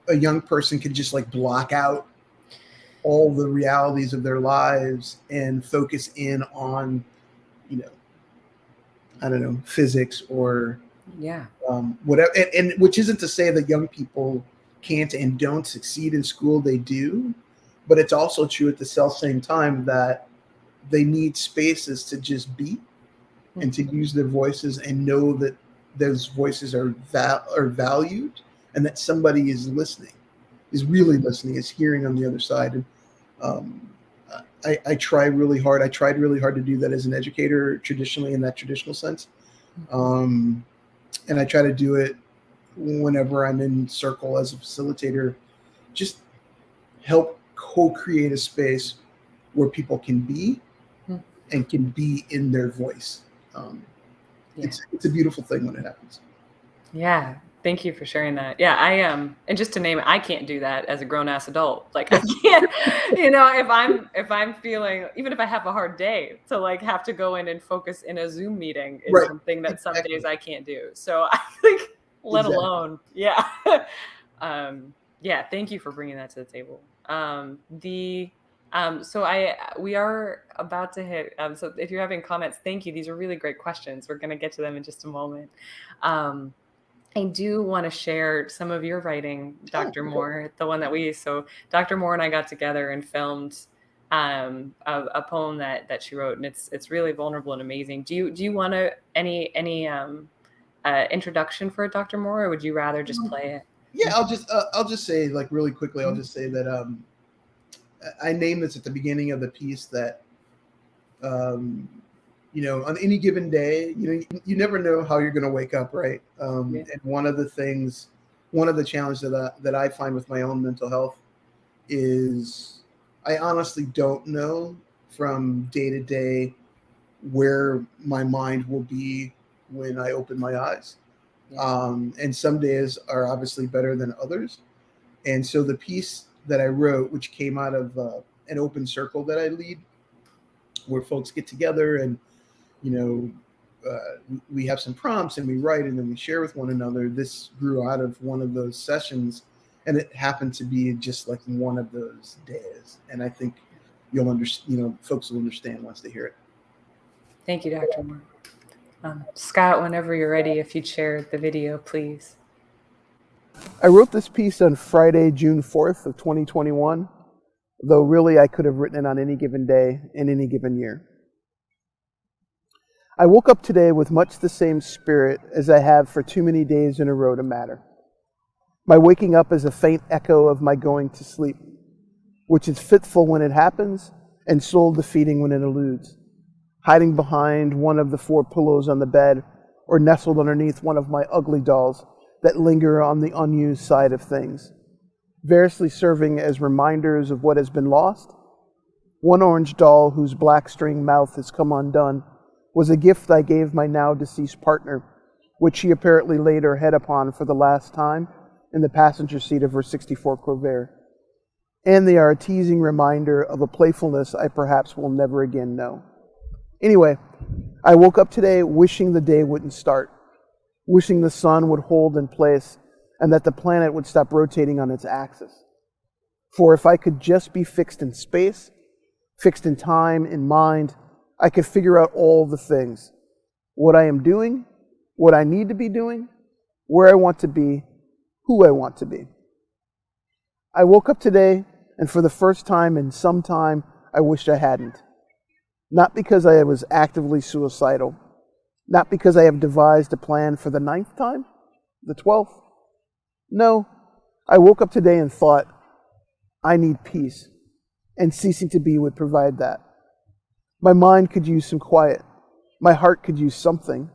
a young person could just like block out all the realities of their lives and focus in on, you know, I don't know, physics or Yeah. whatever. And which isn't to say that young people can't and don't succeed in school. They do, but it's also true at the self same time that they need spaces to just be and to use their voices and know that those voices are valued, and that somebody is listening, is really listening, is hearing on the other side. And um, I try really hard. I tried really hard to do that as an educator, traditionally, in that traditional sense. Um, and I try to do it whenever I'm in circle as a facilitator. Just help co-create a space where people can be and can be in their voice. Um, Yeah. it's a beautiful thing when it happens. Yeah. Thank you for sharing that. Yeah, I and just to name it, I can't do that as a grown ass adult. Like I can't, if I'm feeling, even if I have a hard day, to like have to go in and focus in a Zoom meeting is Right. something that some Exactly. days I can't do. So I think, let Exactly. alone, yeah. Yeah, thank you for bringing that to the table. So we are about to hit, so if you're having comments, thank you. These are really great questions. We're going to get to them in just a moment. Um, I do want to share some of your writing, Oh, Dr. okay. Moore, the one that so Dr. Moore and I got together and filmed a poem that she wrote, and it's really vulnerable and amazing. Do you want to any introduction for it, Dr. Moore, or would you rather just play it? Yeah, I'll just say, like, really quickly. I'll just say that I named this at the beginning of the piece, that um, on any given day, you never know how you're going to wake up, right? Yeah. And one of the challenges that I find with my own mental health is I honestly don't know from day to day where my mind will be when I open my eyes. Yeah. And some days are obviously better than others. And so the piece that I wrote, which came out of an open circle that I lead, where folks get together and you we have some prompts and we write and then we share with one another. This grew out of one of those sessions, and it happened to be just like one of those days. And I think you'll understand. Folks will understand once they hear it. Thank you, Dr. Moore. Scott, whenever you're ready, if you'd share the video, please. I wrote this piece on Friday, June 4th of 2021, though really I could have written it on any given day in any given year. I woke up today with much the same spirit as I have for too many days in a row to matter. My waking up is a faint echo of my going to sleep, which is fitful when it happens, and soul defeating when it eludes, hiding behind one of the 4 pillows on the bed or nestled underneath one of my ugly dolls that linger on the unused side of things, variously serving as reminders of what has been lost. One orange doll whose black string mouth has come undone was a gift I gave my now deceased partner, which she apparently laid her head upon for the last time in the passenger seat of her 64 Corvair. And they are a teasing reminder of a playfulness I perhaps will never again know. Anyway, I woke up today wishing the day wouldn't start, wishing the sun would hold in place and that the planet would stop rotating on its axis. For if I could just be fixed in space, fixed in time, in mind, I could figure out all the things. What I am doing, what I need to be doing, where I want to be, who I want to be. I woke up today, and for the first time in some time, I wished I hadn't. Not because I was actively suicidal, not because I have devised a plan for the 9th time, the 12th. No, I woke up today and thought, I need peace, and ceasing to be would provide that. My mind could use some quiet. My heart could use something,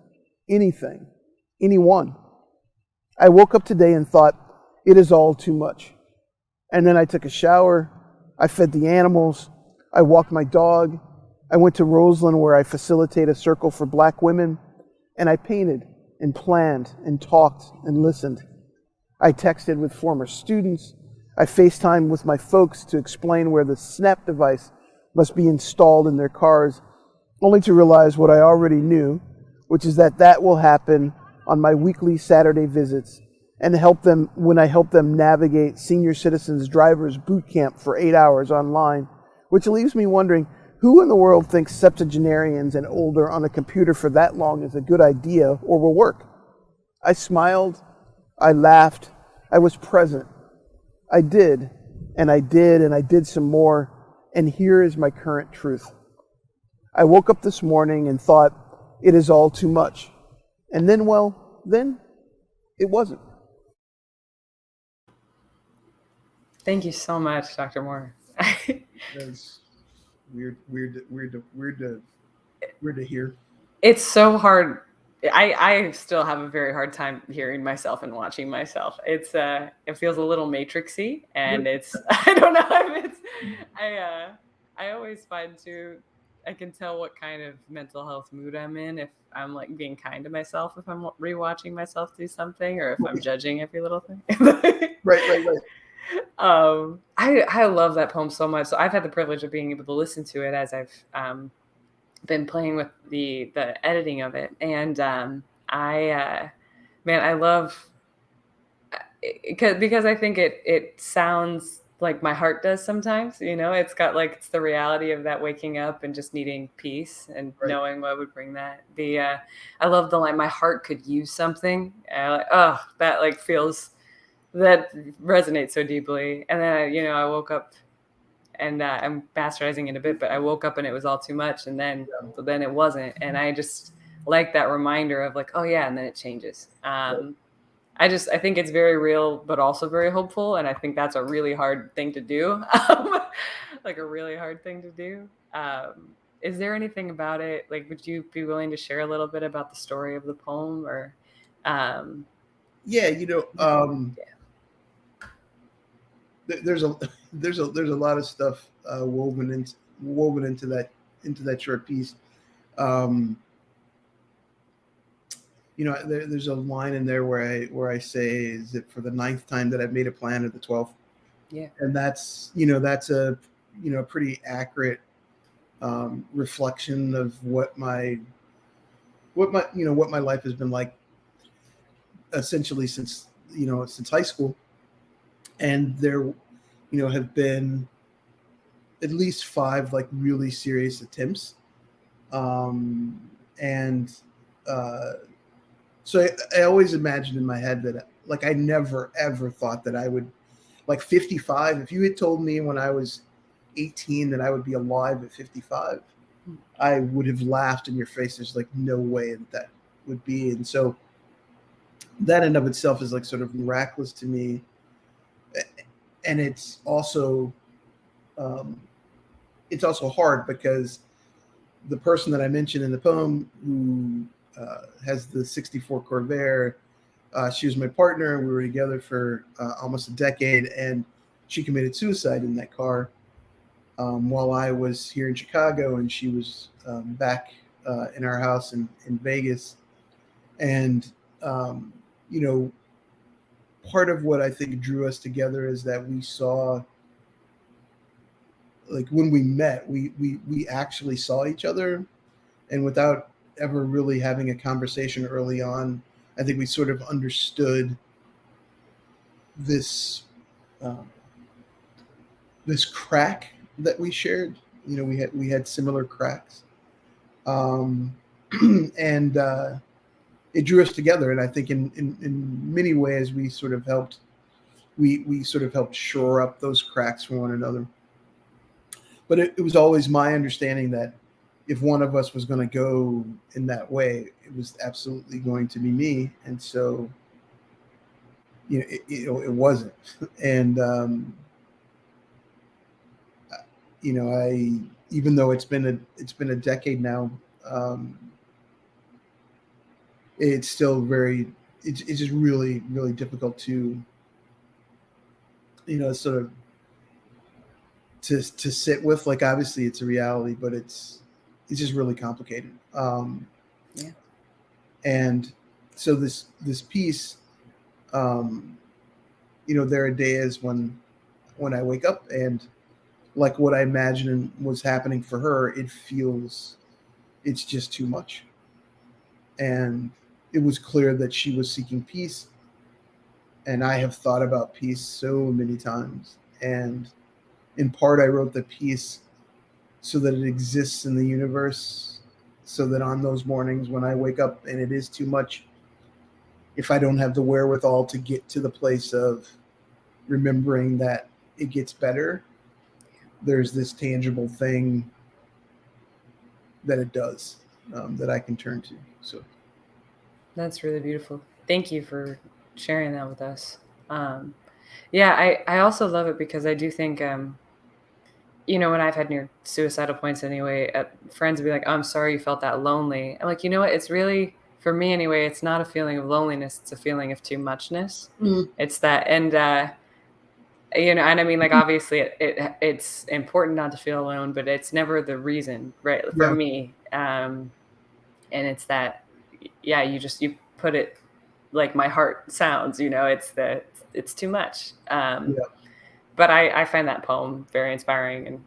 anything, anyone. I woke up today and thought, it is all too much. And then I took a shower, I fed the animals, I walked my dog, I went to Roseland where I facilitate a circle for Black women, and I painted and planned and talked and listened. I texted with former students, I FaceTimed with my folks to explain where the Snap device must be installed in their cars, only to realize what I already knew, which is that will happen on my weekly Saturday visits and when I help them navigate senior citizens drivers boot camp for 8 hours online, which leaves me wondering who in the world thinks septuagenarians and older on a computer for that long is a good idea or will work. I smiled, I laughed, I was present. I did, and I did, and I did some more, and here is my current truth. I woke up this morning and thought, it is all too much. And then, then it wasn't. Thank you so much, Dr. Moore. That's weird to hear. It's so hard. I still have a very hard time hearing myself and watching myself. It feels a little matrixy, and it's I don't know if it's I always find I can tell what kind of mental health mood I'm in if I'm like being kind to myself, if I'm rewatching myself do something, or if I'm judging every little thing. Right. I love that poem so much. So I've had the privilege of being able to listen to it as I've been playing with the editing of it, and I love because I think it sounds like my heart does sometimes. It's got it's the reality of that waking up and just needing peace and knowing what would bring that. I love the line, my heart could use something. That feels, that resonates so deeply. And then I woke up, and I'm bastardizing it a bit, but I woke up and it was all too much, and then it wasn't. And I just like that reminder of oh yeah, and then it changes. I think it's very real, but also very hopeful. And I think that's a really hard thing to do. A really hard thing to do. Is there anything about it? Would you be willing to share a little bit about the story of the poem, or? Yeah. There's a lot of stuff woven into that short piece. There's a line in there where I say, is it for the 9th time that I've made a plan, or the 12th? Yeah. And that's a pretty accurate reflection of what my life has been like, essentially since high school. And there have been at least 5 really serious attempts, and so I always imagined in my head that I never ever thought that I would, 55. If you had told me when I was 18 that I would be alive at 55, I would have laughed in your face. There's no way that would be. And so that in of itself is sort of miraculous to me. And it's also it's also hard because the person that I mentioned in the poem who has the 64 Corvair, she was my partner. We were together for almost a decade, and she committed suicide in that car while I was here in Chicago, and she was back in our house in Vegas. And, you know, part of what I think drew us together is that we saw, like when we met, we actually saw each other, and without ever really having a conversation early on, I think we sort of understood this um, this crack that we shared. You know, we had similar cracks, um, and it drew us together. And I think in many ways we sort of helped we sort of helped shore up those cracks for one another. But it was always my understanding that if one of us was going to go in that way, it was absolutely going to be me. And so, it wasn't. And I even though it's been a decade now, um, it's still it's just really really difficult to sort of to sit with. Like, obviously it's a reality, but it's just really complicated. Yeah. And so this piece, um, there are days when I wake up and, like, what I imagined was happening for her, it's just too much. And it was clear that she was seeking peace, and I have thought about peace so many times. And in part, I wrote the piece so that it exists in the universe, so that on those mornings when I wake up and it is too much, if I don't have the wherewithal to get to the place of remembering that it gets better, there's this tangible thing that it does, that I can turn to. So That's really beautiful. Thank you for sharing that with us. Um, yeah, I also love it because I do think, when I've had near suicidal points anyway, friends will be like, "Oh, I'm sorry you felt that lonely." I'm like, you know what? It's really, for me anyway, it's not a feeling of loneliness. It's a feeling of too muchness. mm, It's that, and I mean, like, obviously it's important not to feel alone, but it's never the reason, right? For yeah, me. And it's that, yeah, you put it like my heart sounds, it's too much. yeah, But I find that poem very inspiring, and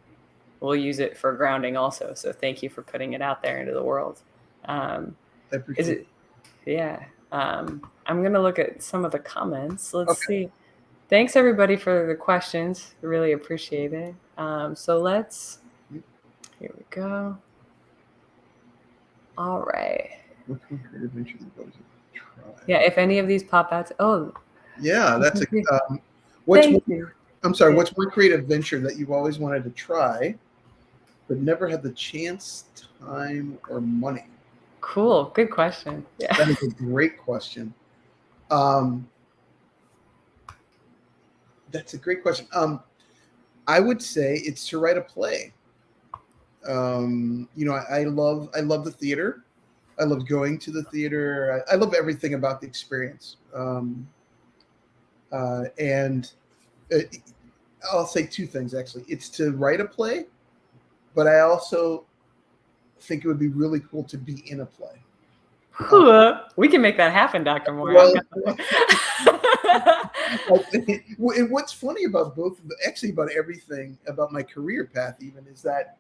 we'll use it for grounding also. So thank you for putting it out there into the world. Um, I is appreciate it? Yeah. I'm going to look at some of the comments. it. Let's Okay. see. Thanks everybody for the questions. Really appreciate it. Here we go. All right. Which one creative venture was it? Try. Yeah. If any of these pop out, Yeah, that's a. Um, what's one, thank you. I'm sorry. Yeah. What's one creative venture that you've always wanted to try, but never had the chance, time, or money? Cool. Good question. Yeah. That is a great question. Um, that's a great question. I would say it's to write a play. I love the theater. I love going to the theater. I love everything about the experience. And it, I'll say two things, actually. It's to write a play, but I also think it would be really cool to be in a play. We can make that happen, Dr. Moore. Well, I'm and what's funny about actually about everything about my career path, even, is that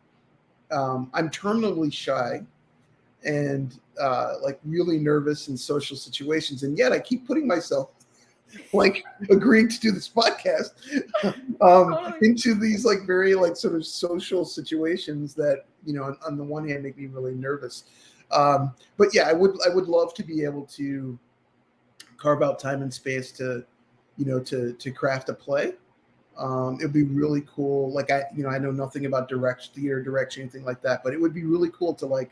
I'm terminally shy and like really nervous in social situations, and yet I keep putting myself, like, agreeing to do this podcast, into these, like, very, like, sort of social situations that, on the one hand make me really nervous. But yeah, I would love to be able to carve out time and space to to craft a play. It'd be really cool. Like, I know nothing about theater direction, anything like that, but it would be really cool to, like,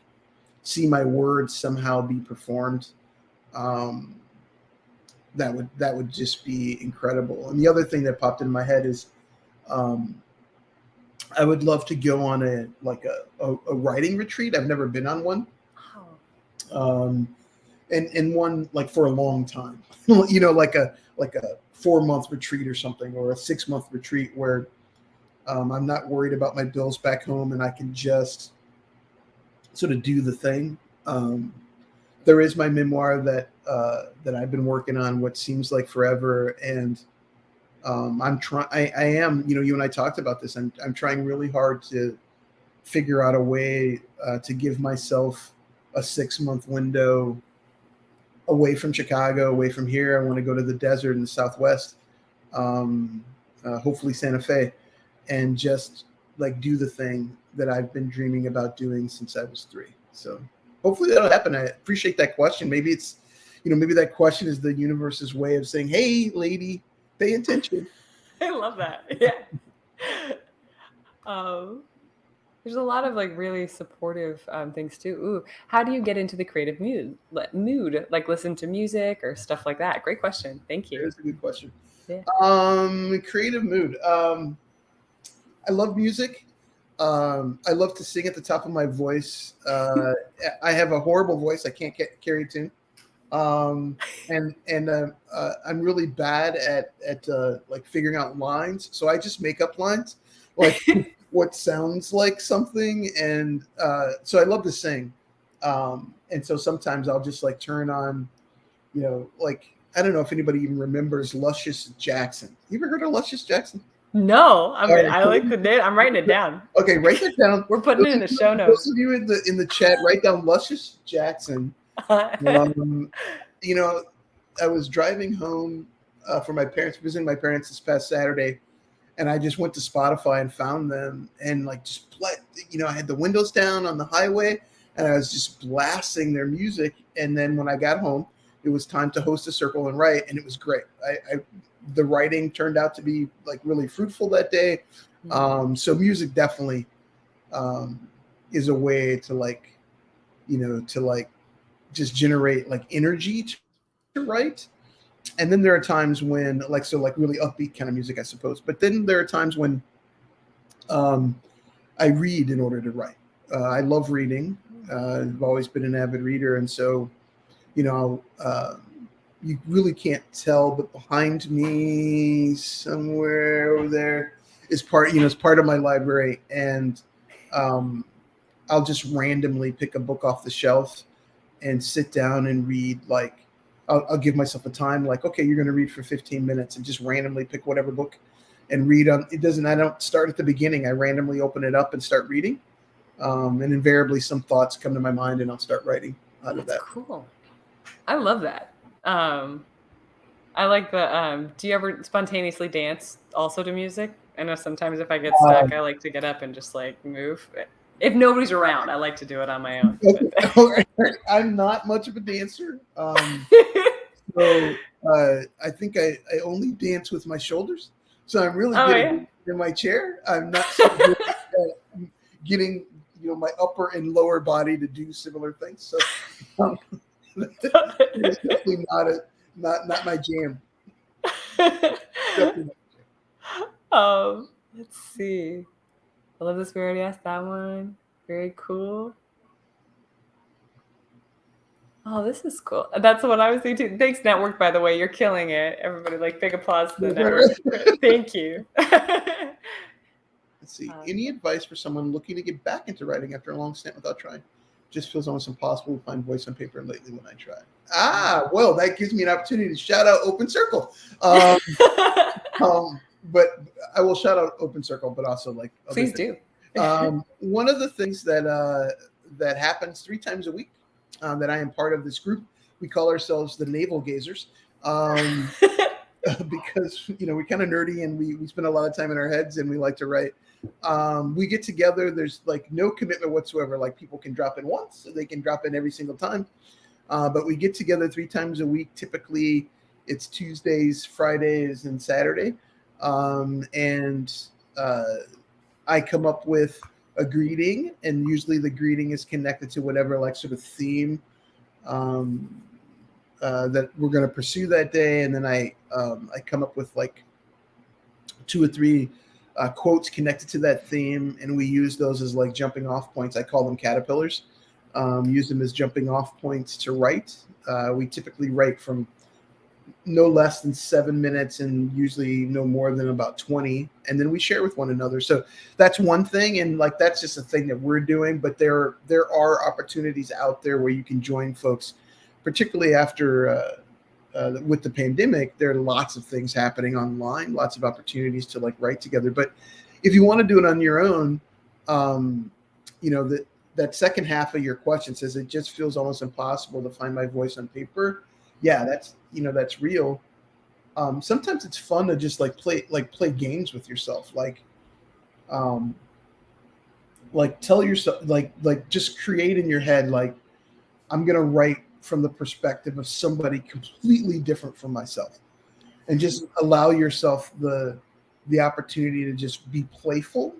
see my words somehow be performed. Um, that would just be incredible. And the other thing that popped in my head is, um, I would love to go on a writing retreat. I've never been on one. Um, and one like for a long time, like a 4 month retreat or something, or a 6 month retreat where I'm not worried about my bills back home and I can just sort of do the thing. Um, there is my memoir that I've been working on what seems like forever, and I'm trying. I am, you and I talked about this. I'm trying really hard to figure out a way to give myself a 6 month window away from Chicago, away from here. I want to go to the desert in the Southwest, hopefully Santa Fe, and just like do the thing that I've been dreaming about doing since I was 3. So hopefully that'll happen. I appreciate that question. Maybe it's, maybe that question is the universe's way of saying, "Hey, lady, pay attention." I love that. Yeah. There's a lot of like really supportive things too. Ooh, how do you get into the creative mood? Like listen to music or stuff like that? Great question. Thank you. That's a good question. Yeah. Creative mood. I love music. I love to sing at the top of my voice. I have a horrible voice. I can't carry a tune. And I'm really bad at like figuring out lines. So I just make up lines, like what sounds like something. And so I love to sing. And so sometimes I'll just like turn on, like I don't know if anybody even remembers Luscious Jackson. You ever heard of Luscious Jackson? No, All right, I like the name. I'm writing it down. Okay, write that down. We're putting it in the show Those notes. of you in the chat, write down Luscious Jackson. I was driving home for my parents, visiting my parents this past Saturday, and I just went to Spotify and found them, and like just I had the windows down on the highway, and I was just blasting their music. And then when I got home, it was time to host a circle and write, and it was great. The writing turned out to be like really fruitful that day. So music definitely is a way to like, just generate like energy to write. And then there are times when like really upbeat kind of music, I suppose. But then there are times when I read in order to write. I love reading. I've always been an avid reader, and so you really can't tell, but behind me somewhere over there is part of my library, and I'll just randomly pick a book off the shelf and sit down and read. Like I'll give myself a time, like, okay, you're going to read for 15 minutes, and just randomly pick whatever book and read on. I don't start at the beginning. I randomly open it up and start reading. And invariably some thoughts come to my mind, and I'll start writing out of that. Cool. I love that. I like the, do you ever spontaneously dance also to music? I know sometimes if I get stuck, I like to get up and just like move. If nobody's around, I like to do it on my own. I'm not much of a dancer. So I think I only dance with my shoulders. So I'm really good in my chair. I'm not so good at getting my upper and lower body to do similar things. So it's definitely not my jam. Let's see. I love this. We already asked that one. Very cool. Oh, this is cool. That's what I was thinking too. Thanks, network, by the way. You're killing it. Everybody, like, big applause to the network. Thank you. Let's see. Any advice for someone looking to get back into writing after a long stint without trying? Just feels almost impossible to find voice on paper lately when I try. Well, that gives me an opportunity to shout out Open Circle. But I will shout out Open Circle, but also like please do. One of the things that happens 3 times a week that I am part of this group, we call ourselves the Navel Gazers, because we're kind of nerdy and we spend a lot of time in our heads and we like to write. We get together. There's like no commitment whatsoever. Like people can drop in once, so they can drop in every single time. But we get together 3 times a week. Typically, it's Tuesdays, Fridays, and Saturday. And I come up with a greeting, and usually the greeting is connected to whatever like sort of theme that we're going to pursue that day. And then I come up with like 2 or 3 quotes connected to that theme, and we use those as like jumping off points. I call them caterpillars. Use them as jumping off points to write. We typically write from no less than 7 minutes and usually no more than about 20. And then we share with one another. So that's one thing. And like, that's just a thing that we're doing, but there are opportunities out there where you can join folks, particularly after, with the pandemic. There are lots of things happening online, lots of opportunities to like write together. But if you want to do it on your own, that second half of your question says it just feels almost impossible to find my voice on paper. Yeah, that's real. Sometimes it's fun to just play games with yourself, tell yourself, just create in your head, like, I'm gonna write from the perspective of somebody completely different from myself, and just allow yourself the opportunity to just be playful.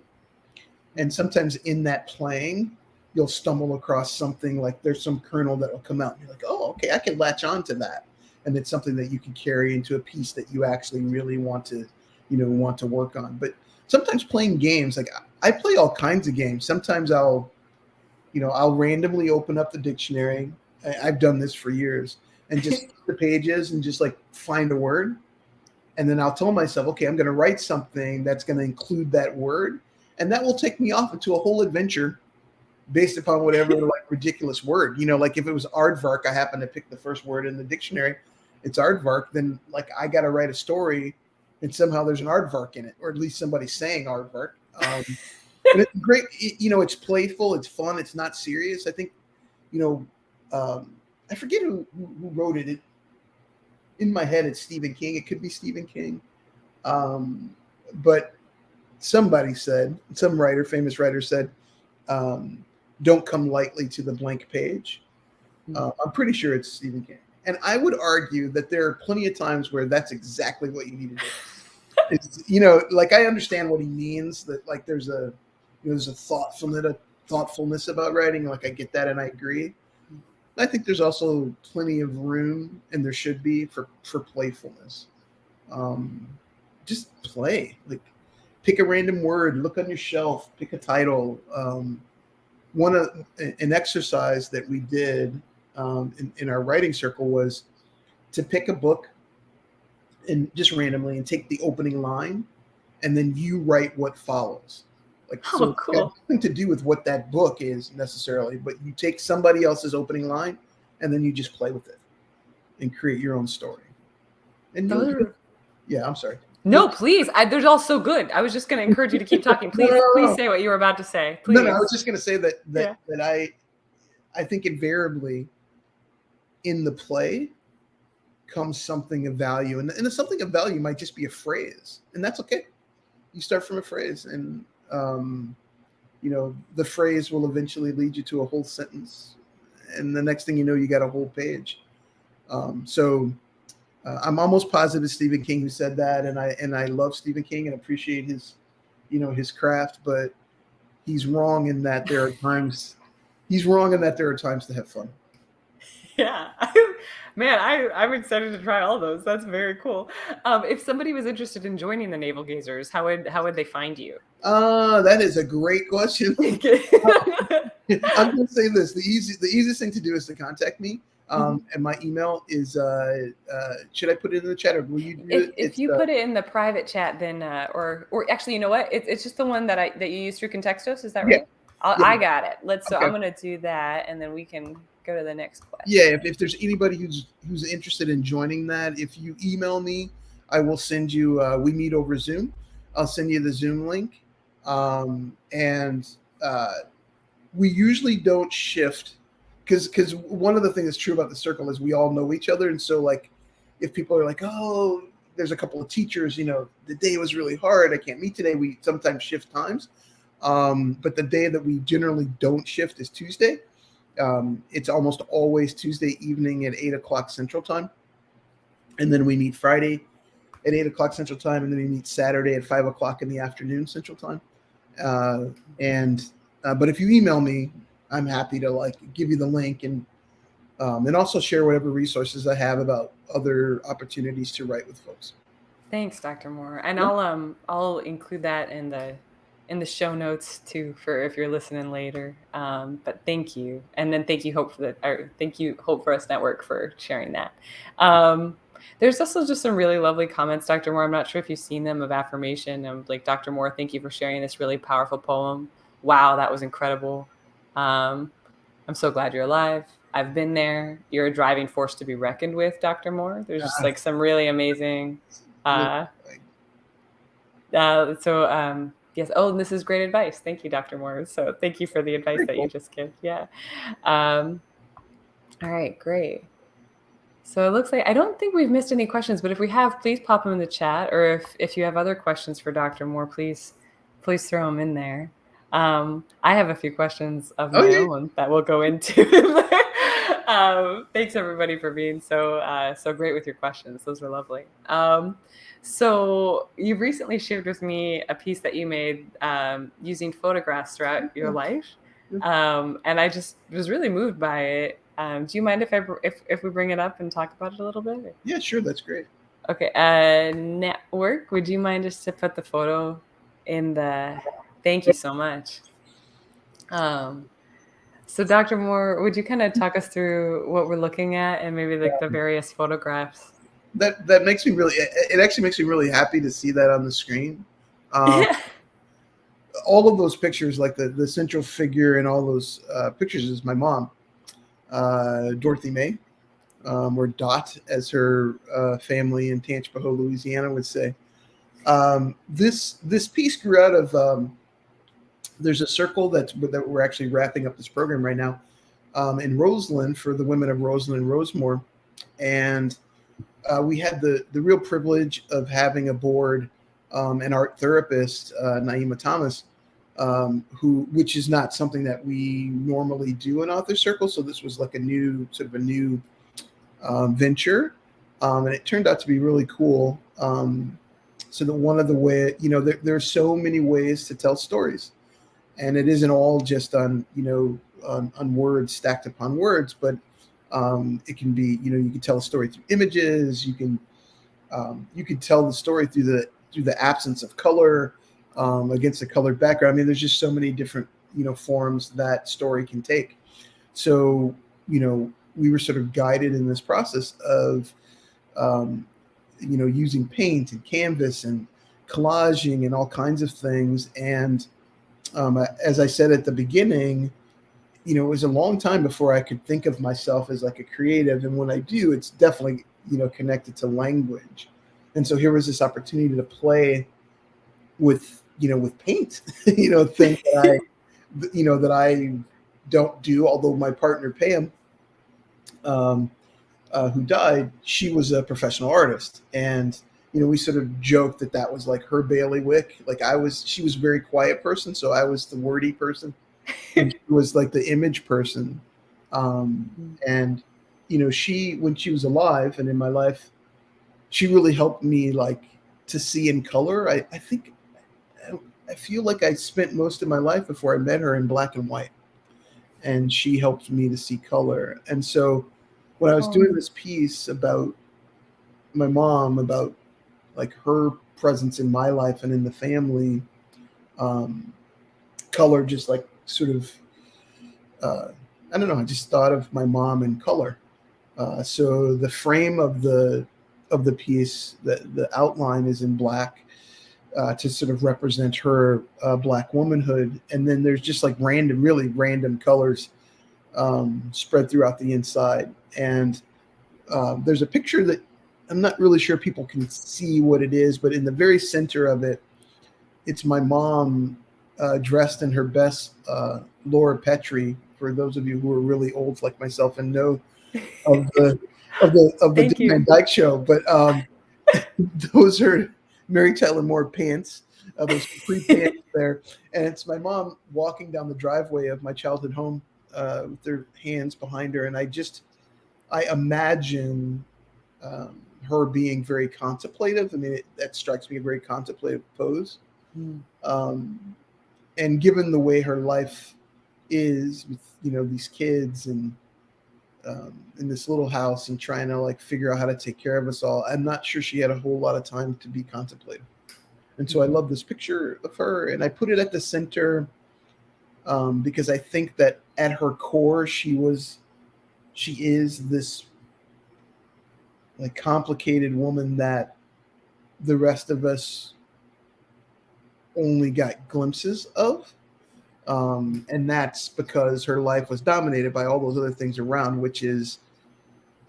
And sometimes in that playing, you'll stumble across something, like there's some kernel that will come out and you're like, oh, okay, I can latch on to that. And it's something that you can carry into a piece that you actually really want to work on. But sometimes playing games, like I play all kinds of games. Sometimes I'll randomly open up the dictionary. I've done this for years, and just the pages and just like find a word. And then I'll tell myself, okay, I'm going to write something that's going to include that word. And that will take me off into a whole adventure based upon whatever like ridiculous word, like if it was aardvark, I happen to pick the first word in the dictionary, it's aardvark, then like I got to write a story and somehow there's an aardvark in it, or at least somebody's saying aardvark. But it's great. It's playful. It's fun. It's not serious. I think, I forget who wrote it. In my head, it's Stephen King. It could be Stephen King. But somebody said, some writer, famous writer said, don't come lightly to the blank page. I'm pretty sure it's Stephen King. And I would argue that there are plenty of times where that's exactly what you need to do. It's, like I understand what he means, that like there's a thoughtfulness about writing. Like I get that and I agree. I think there's also plenty of room, and there should be, for playfulness. Just play. Like pick a random word, look on your shelf, pick a title. An exercise that we did in our writing circle was to pick a book and just randomly and take the opening line, and then you write what follows. Like, so cool. It has nothing to do with what that book is necessarily, but you take somebody else's opening line and then you just play with it and create your own story. And yeah, I'm sorry. No, please. They're all so good. I was just going to encourage you to keep talking. Please, please say what you were about to say. Please. No, I was just going to say that I think invariably in the play comes something of value, and the something of value might just be a phrase, and that's okay. You start from a phrase, and the phrase will eventually lead you to a whole sentence, and the next thing you know, you got a whole page. I'm almost positive it's Stephen King who said that, and I love Stephen King and appreciate his craft, but he's wrong in that there are times to have fun. Yeah. I'm excited to try all those. That's very cool. If somebody was interested in joining the Navel Gazers, how would they find you? That is a great question. I'm going to say this: the easiest thing to do is to contact me. And my email is. Should I put it in the chat, or will you do it? If you put it in the private chat, then or actually, you know what? It's just the one that you use through Contextos. Is that right? Yeah. I got it. So I'm going to do that, and then we can go to the next question. Yeah, if there's anybody who's interested in joining that, if you email me, I will send you. We meet over Zoom. I'll send you the Zoom link, and we usually don't shift because one of the things that's true about the circle is we all know each other, and so like if people are like, oh, there's a couple of teachers, the day was really hard, I can't meet today. We sometimes shift times, but the day that we generally don't shift is Tuesday. It's almost always Tuesday evening at 8:00 Central Time. And then we meet Friday at 8:00 Central Time. And then we meet Saturday at 5:00 in the afternoon Central Time. But if you email me, I'm happy to give you the link and also share whatever resources I have about other opportunities to write with folks. Thanks, Dr. Moore. And Yeah. I'll include that in the show notes too for if you're listening later. But thank you. And then thank you thank you Hope for Us Network for sharing that. Um, there's also just some really lovely comments, Dr. Moore. I'm not sure if you've seen them, of affirmation. Like, Dr. Moore, thank you for sharing this really powerful poem. Wow, that was incredible. Um, I'm so glad you're alive. I've been there. You're a driving force to be reckoned with, Dr. Moore. There's just like some really amazing. Really, Uh, yes. Oh, and this is great advice. Thank you, Dr. Moore. So thank you for the advice very that you cool. just gave. Yeah. Um, all right, great. So it looks like I don't think we've missed any questions, but if we have, please pop them in the chat, or if you have other questions for Dr. Moore, please throw them in there. I have a few questions of Oh my yeah. own that we'll go into. Thanks everybody for being so great with your questions. Those were lovely. So you recently shared with me a piece that you made using photographs throughout your life, Yeah. and I just was really moved by it. Do you mind if we bring it up and talk about it a little bit? Yeah, sure. That's great. Okay. Network, would you mind just to put the photo in the? Thank you so much. Um, so Dr. Moore, would you kind of talk us through what we're looking at and maybe like the various photographs? That makes me really. It actually makes me really happy to see that on the screen. Um, all of those pictures, like the central figure in all those pictures, is my mom, Dorothy May, or Dot, as her family in Tangipahoa, Louisiana, would say. This piece grew out of. There's a circle that we're actually wrapping up this program right now in Roseland for the women of Roseland and Rosemore, and we had the real privilege of having aboard an art therapist, Naima Thomas, which is not something that we normally do in author circle. So this was like a new venture, and it turned out to be really cool. So that one of the way, there's so many ways to tell stories, and it isn't all just on words stacked upon words, but it can be, you can tell a story through images. You can tell the story through the absence of color against a colored background. I mean, there's just so many different forms that story can take. So we were sort of guided in this process of um, using paint and canvas and collaging and all kinds of things. And as I said at the beginning, it was a long time before I could think of myself as like a creative. And when I do, it's definitely, connected to language. And so here was this opportunity to play with paint, things that I don't do, although my partner Pam, who died, she was a professional artist. And, we sort of joked that was like her bailiwick. Like she was a very quiet person. So I was the wordy person, and she was like the image person. And when she was alive and in my life, she really helped me like to see in color. I think I feel like I spent most of my life before I met her in black and white, and she helped me to see color. And so when I was doing this piece about my mom, about like her presence in my life and in the family, um, color just like sort of I don't know. I just thought of my mom in color. So the frame of the piece, the outline is in black to sort of represent her black womanhood, and then there's just like really random colors spread throughout the inside. And there's a picture that I'm not really sure people can see what it is, but in the very center of it, it's my mom dressed in her best Laura Petrie. For those of you who are really old like myself and know of the Thank Dick Van you. Dyke Show, but those are Mary Tyler Moore pants. Those free pants there, and it's my mom walking down the driveway of my childhood home with their hands behind her, and I imagine her being very contemplative. I mean, that strikes me a very contemplative pose. Um, and given the way her life is with these kids and in this little house and trying to like figure out how to take care of us all. I'm not sure she had a whole lot of time to be contemplative. And so I love this picture of her, and I put it at the center because I think that at her core, she is this like complicated woman that the rest of us only got glimpses of. And that's because her life was dominated by all those other things around, which is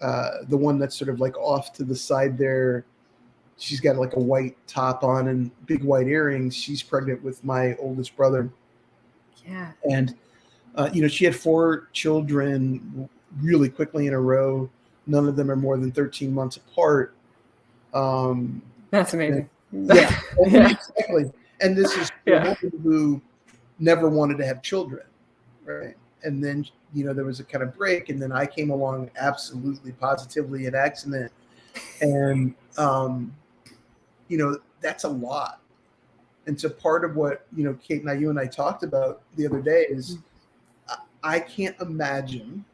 the one that's sort of like off to the side there. She's got like a white top on and big white earrings. She's pregnant with my oldest brother. Yeah. And, she had 4 children really quickly in a row. None of them are more than 13 months apart. That's amazing. Yeah, exactly. And this is a woman who never wanted to have children, right? And then, there was a kind of break, and then I came along absolutely, positively an accident. And, that's a lot. And so part of what, Kate and you and I talked about the other day is I can't imagine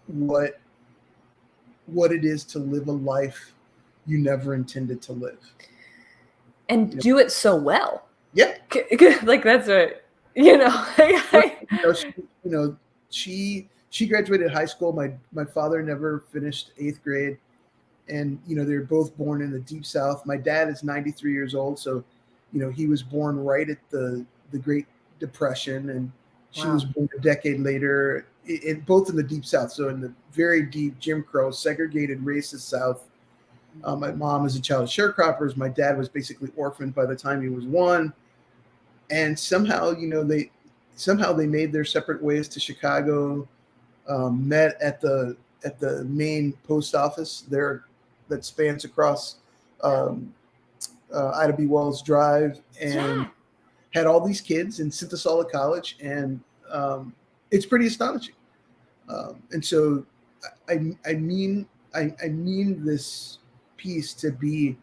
what it is to live a life you never intended to live. And do it so well. Yeah. Like that's she graduated high school. My father never finished 8th grade. And, they were both born in the Deep South. My dad is 93 years old. So, he was born right at the Great Depression, and she was born a decade later, both in the Deep South. So in the very deep Jim Crow, segregated, racist South. My mom was a child of sharecroppers. My dad was basically orphaned by the time he was 1. And somehow, they made their separate ways to Chicago, met at the main post office there that spans across Ida B. Wells Drive, and had all these kids and sent us all to college. And it's pretty astonishing. And so I mean this piece to be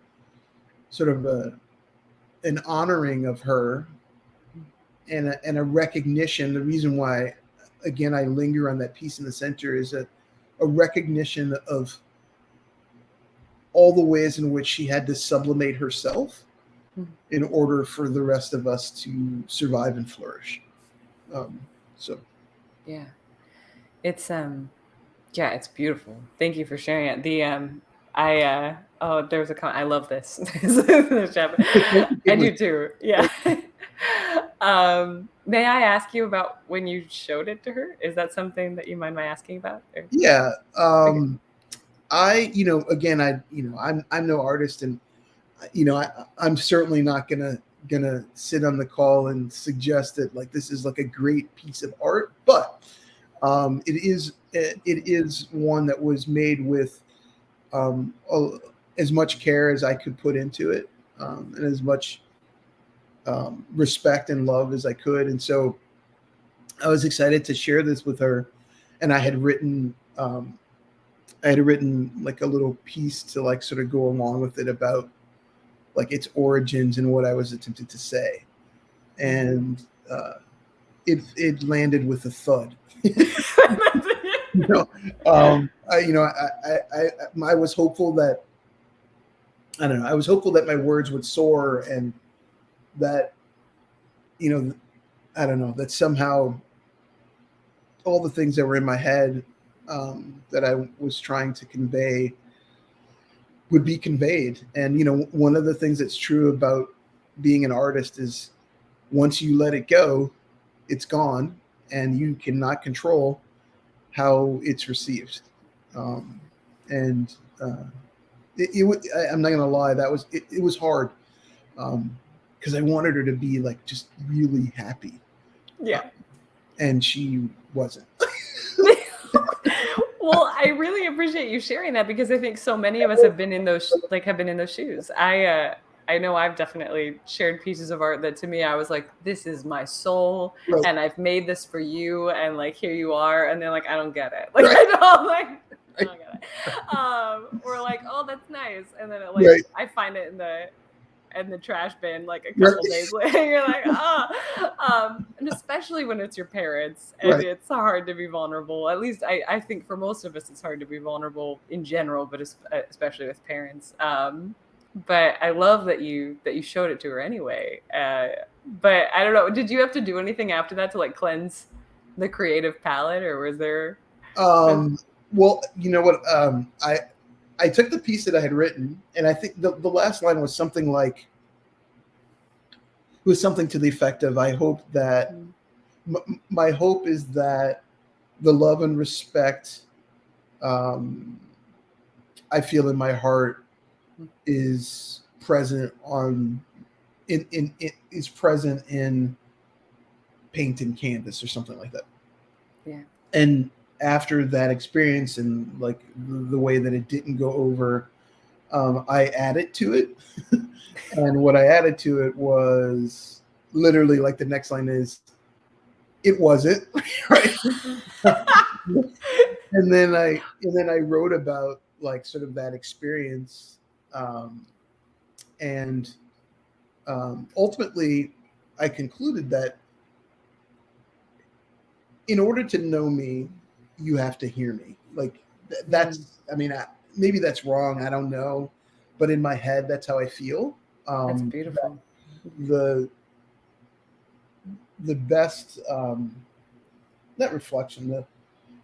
sort of an honoring of her and a recognition. The reason why, again, I linger on that piece in the center is a recognition of all the ways in which she had to sublimate herself in order for the rest of us to survive and flourish. Yeah, it's it's beautiful. Thank you for sharing it. There's a comment. I love this. I do too. Yeah. May I ask you about when you showed it to her? Is that something that you mind my asking about? Or? Yeah. Again, I'm no artist, and I'm certainly not gonna sit on the call and suggest that like this is like a great piece of art, but it is one that was made with as much care as I could put into it, and as much respect and love as I could. And so I was excited to share this with her, and I had written like a little piece to like sort of go along with it about like its origins and what I was attempting to say. And it landed with a thud. I was hopeful that, I was hopeful that my words would soar, and that, that somehow all the things that were in my head that I was trying to convey would be conveyed. And, one of the things that's true about being an artist is once you let it go, it's gone, and you cannot control how it's received. I'm not going to lie. It was hard. Because I wanted her to be like just really happy. Yeah. And she wasn't. Well, I really appreciate you sharing that, because I think so many of us have been in those shoes. I know I've definitely shared pieces of art that to me I was like, this is my soul, right, and I've made this for you, and like here you are, and they're like, I don't get it. Like right. I don't get it. Or like, oh, that's nice, and then I find it in the trash bin like a Right. couple days later. You're like, and especially when it's your parents, and Right. it's hard to be vulnerable. At least I think for most of us, it's hard to be vulnerable in general, but especially with parents. But I love that you showed it to her anyway. But I don't know. Did you have to do anything after that to like cleanse the creative palette, or was there? Well, you know what? I took the piece that I had written, and I think the last line was something like, it was something to the effect of, I hope that my hope is that the love and respect I feel in my heart is present is present in paint and canvas or something like that. Yeah. And after that experience and like the way that it didn't go over, I added to it. And what I added to it was literally like the next line is, it wasn't right. and then I wrote about like sort of that experience, and ultimately I concluded that in order to know me, you have to hear me. Like that's, I mean, maybe that's wrong. I don't know, but in my head, that's how I feel. That's beautiful. The best, not reflection,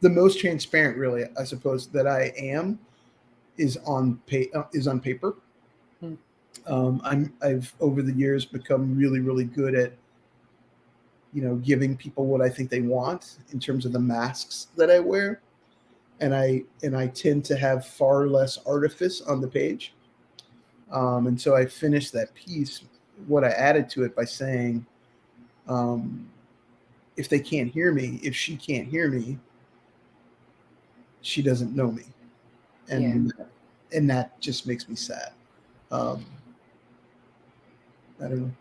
the most transparent, really, I suppose, that I am is on paper. I've over the years become really, really good at, giving people what I think they want in terms of the masks that I wear. And I tend to have far less artifice on the page. And so I finished that piece, what I added to it, by saying, if they can't hear me, if she can't hear me, she doesn't know me. And that just makes me sad. I don't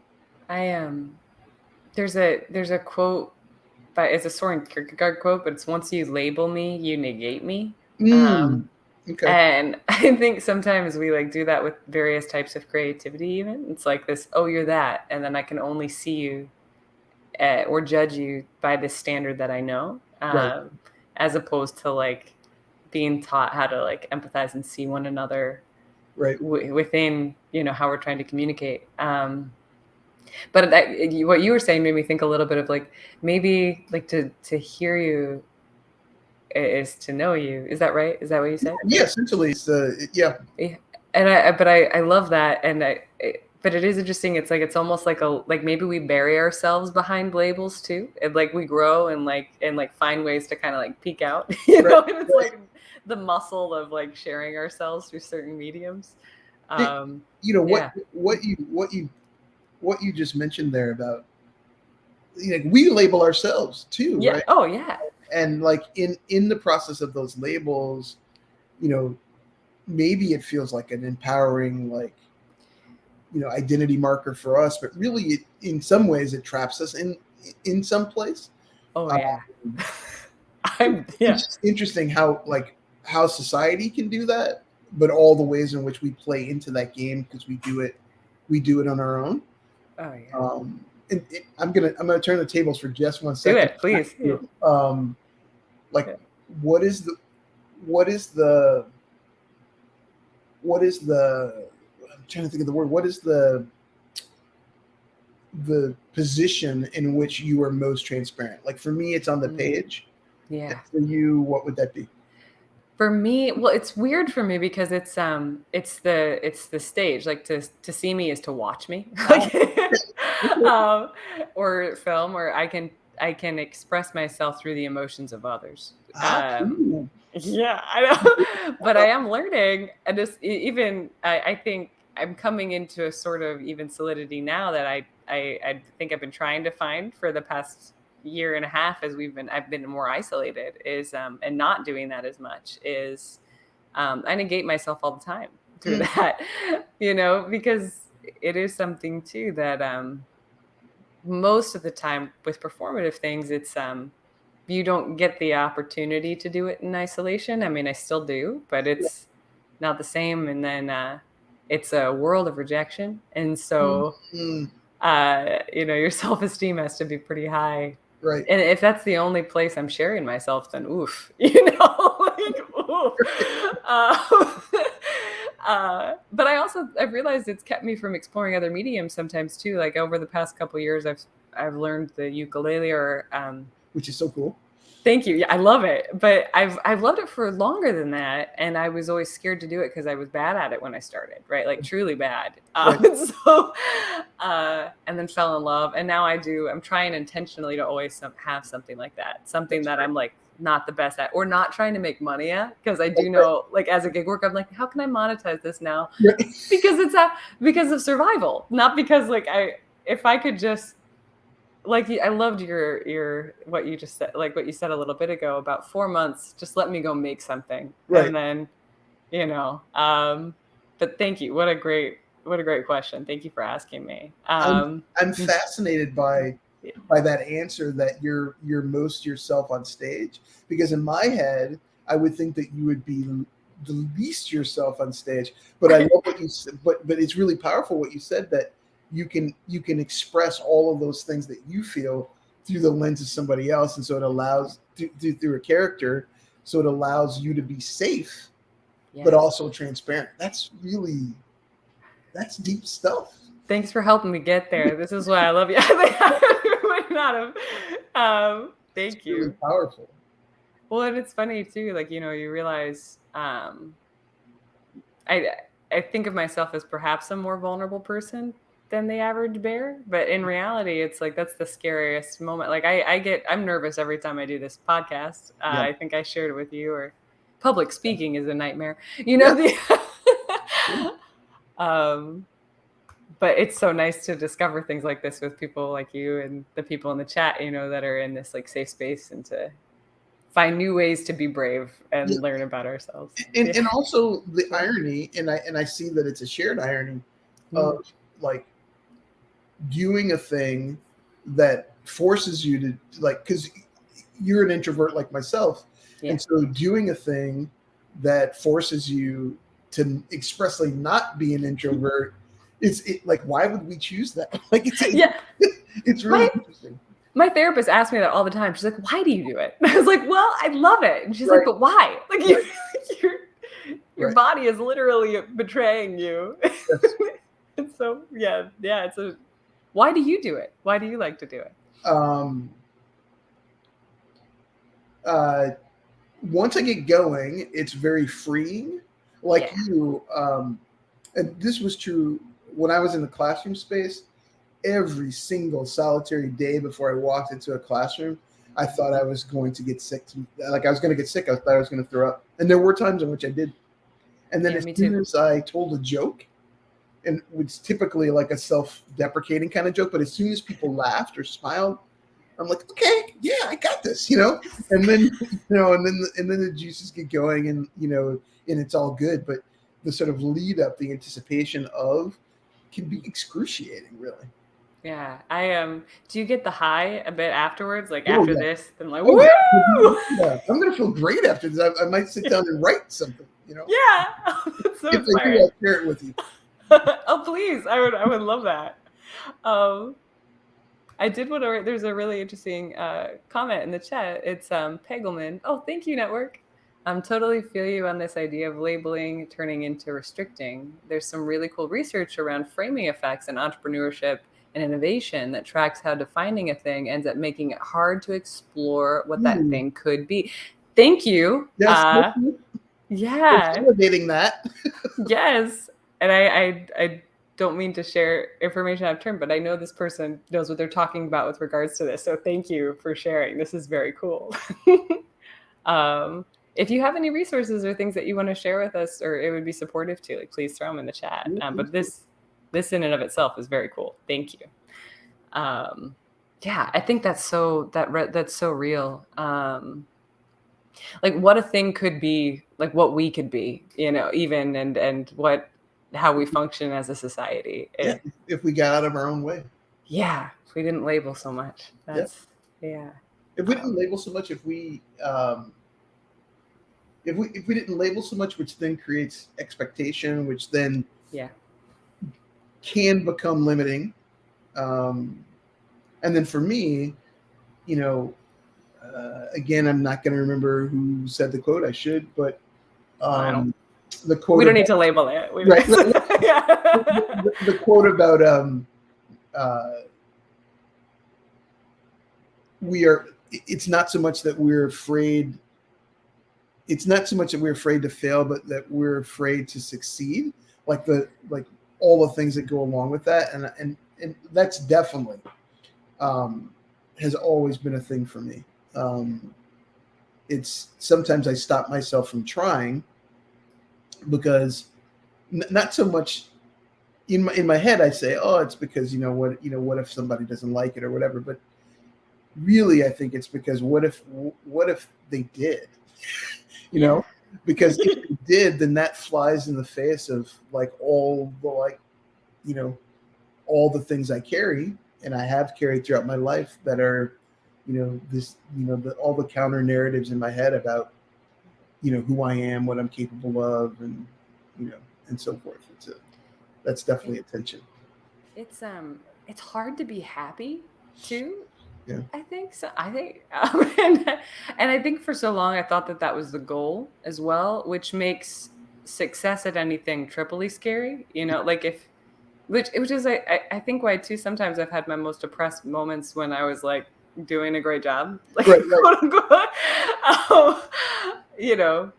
know. There's a quote it's a Soren Kierkegaard quote, but it's, once you label me, you negate me. Okay. And I think sometimes we like do that with various types of creativity. Even it's like this, oh, you're that, and then I can only see you or judge you by this standard that I know, Right. as opposed to like being taught how to like empathize and see one another Right. within how we're trying to communicate. But what you were saying made me think a little bit of like, maybe like to hear you is to know you. Is that right? Is that what you said? Yeah, essentially, it's yeah. And I love that, and but it is interesting. It's like, it's almost like maybe we bury ourselves behind labels too, and like we grow and find ways to kind of like peek out, know. And it's like the muscle of like sharing ourselves through certain mediums. What you just mentioned there about, we label ourselves too, Yeah. right? Oh yeah. And like in the process of those labels, maybe it feels like an empowering, like, identity marker for us, but really in some ways it traps us in some place. Oh yeah. It's just interesting how society can do that, but all the ways in which we play into that game, because we do it on our own. Oh yeah. I'm gonna turn the tables for just 1 second. Do it, please. What is the I'm trying to think of the word. What is the position in which you are most transparent? Like for me, it's on the page. Yeah. And for you, what would that be? For me, well, it's weird for me because it's the stage. Like to see me is to watch me, like, or film, or I can express myself through the emotions of others. Yeah, I know, but I am learning, and even I think I'm coming into a sort of even solidity now that I think I've been trying to find for the past year and a half, as I've been more isolated, is and not doing that as much, is I negate myself all the time through that, because it is something too that most of the time with performative things, it's you don't get the opportunity to do it in isolation. I mean, I still do, but it's not the same. And then it's a world of rejection. And so, Mm-hmm. your self-esteem has to be pretty high. Right. And if that's the only place I'm sharing myself, then oof, like oof. Um, but I've realized it's kept me from exploring other mediums sometimes too. Like over the past couple of years, I've learned the ukulele or Which is so cool. Thank you. Yeah, I love it, but I've loved it for longer than that, and I was always scared to do it because I was bad at it when I started, right? Like truly bad. Right. So, and then fell in love, and now I'm trying intentionally to always have something like that, something That's that great. I'm like not the best at, or not trying to make money at, because I do That's right. know, like as a gig worker, I'm like, how can I monetize this now? Right. Because because of survival, not because if I could just like I loved your what you just said, like what you said a little bit ago about 4 months. Just let me go make something, Right. and then you know. But thank you. What a great question. Thank you for asking me. I'm fascinated by Yeah. that answer that you're most yourself on stage, because in my head I would think that you would be the least yourself on stage. But I love what you said. But it's really powerful what you said, that you can express all of those things that you feel through the lens of somebody else, and so it allows through a character, so it allows you to be safe but Yes. also transparent. That's deep stuff. Thanks for helping me get there. This is why I love you. I might not have. It's Thank really you. powerful. Well, and it's funny too. Like you realize. I I think of myself as perhaps a more vulnerable person than the average bear, but in reality, it's like that's the scariest moment. Like I'm nervous every time I do this podcast. Yeah. I think I shared it with you, or public speaking is a nightmare. Yeah. Um, but it's so nice to discover things like this with people like you and the people in the chat, that are in this like safe space, and to find new ways to be brave Yeah. and learn about ourselves. and, Yeah. and also the Yeah. irony, and I see that it's a shared irony of Mm. like doing a thing that forces you to, like, because you're an introvert like myself, Yeah. and so doing a thing that forces you to expressly not be an introvert, like, why would we choose that? Like, Yeah. it's really My interesting. My therapist asks me that all the time. She's like, "Why do you do it?" I was like, "Well, I love it." And she's like, Right. "But why? Like Right. your your Right. body is literally betraying you." Yes. And so, yeah. Why do you do it? Why do you like to do it? um uh Once I get going, it's very freeing. Like Yeah. you, and this was true when I was in the classroom space. Every single solitary day before I walked into a classroom, I thought I was going to get sick. Like, I was going to get sick. I thought I was going to throw up. And there were times in which I did. And then Yeah, as me too. soon as I told a joke, and it's typically like a self-deprecating kind of joke, but as soon as people laughed or smiled, I'm like, okay, yeah, I got this. And then and then the juices get going, and it's all good. But the sort of lead up, the anticipation of, can be excruciating, really. Yeah. Do you get the high a bit afterwards? Like Oh after yeah, this, then like, oh yeah, woo! yeah. I'm gonna feel great after this. I might sit down and write something. Yeah. That's so If I do, inspiring. I'll share it with you. Oh, please. I would love that. Um, I did want to. There's a really interesting comment in the chat. It's Pegelman. Oh, thank you, network. Totally feel you on this idea of labeling turning into restricting. There's some really cool research around framing effects and entrepreneurship and innovation that tracks how defining a thing ends up making it hard to explore what that Ooh, thing could be. Thank you. yes, thank you for Yeah. validating that. Yes. And I don't mean to share information out of turn, but I know this person knows what they're talking about with regards to this. So thank you for sharing. This is very cool. um, if you have any resources or things that you want to share with us, or it would be supportive to, like, please throw them in the chat. Yeah, But please do. this in and of itself is very cool. Thank you. Um, yeah, I think that's so real. Like what a thing could be, like what we could be, even and how we function as a society. Yeah, if we got out of our own way. Yeah, if we didn't label so much. Yeah, Yeah. if we didn't Um, label so much, if we didn't label so much, which then creates expectation, which then Yeah. can become limiting. And then for me, again, I'm not going to remember who said the quote. I should, but I don't. the quote We don't need about, to label it. right, Yeah. the quote about uh, we are. It's not so much that we're afraid. It's not so much that we're afraid to fail, but that we're afraid to succeed. Like all the things that go along with that, and that's definitely has always been a thing for me. It's sometimes I stop myself from trying because not so much in my head I say, oh, it's because what if somebody doesn't like it or whatever, but really I think it's because what if they did, Yeah. because if they did, then that flies in the face of like all the all the things I carry and I have carried throughout my life that are all the counter narratives in my head about who I am, what I'm capable of, and and so forth. That's definitely a tension. It's hard to be happy too. Yeah. I think so. I think, and I think for so long I thought that was the goal as well, which makes success at anything triply scary. Like which is I think why too. Sometimes I've had my most depressed moments when I was like doing a great job, like Right. quote unquote. Um, you know,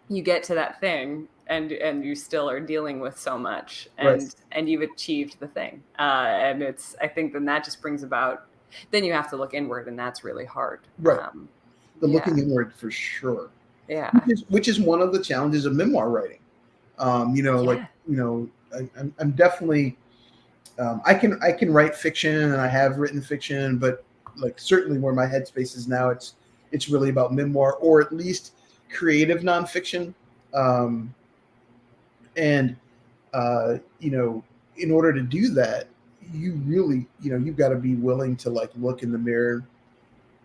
you get to that thing and you still are dealing with so much Right. and you've achieved the thing, and it's I think then that just brings about, then you have to look inward and that's really hard. Right. The Yeah. looking inward for sure. Yeah. Which is one of the challenges of memoir writing. Yeah. I'm definitely I can write fiction and I have written fiction, but like certainly where my headspace is now, it's really about memoir or at least creative nonfiction. Um, and in order to do that, you really you've got to be willing to like look in the mirror,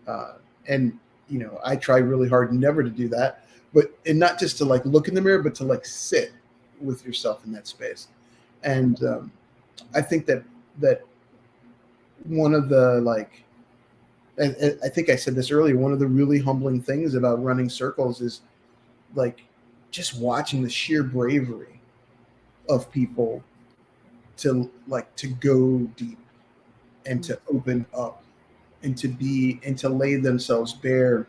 uh, and I try really hard never to do that, and not just to like look in the mirror, but to like sit with yourself in that space. And I think that one of the like, and I think I said this earlier, one of the really humbling things about running circles is like just watching the sheer bravery of people to go deep and to open up and to lay themselves bare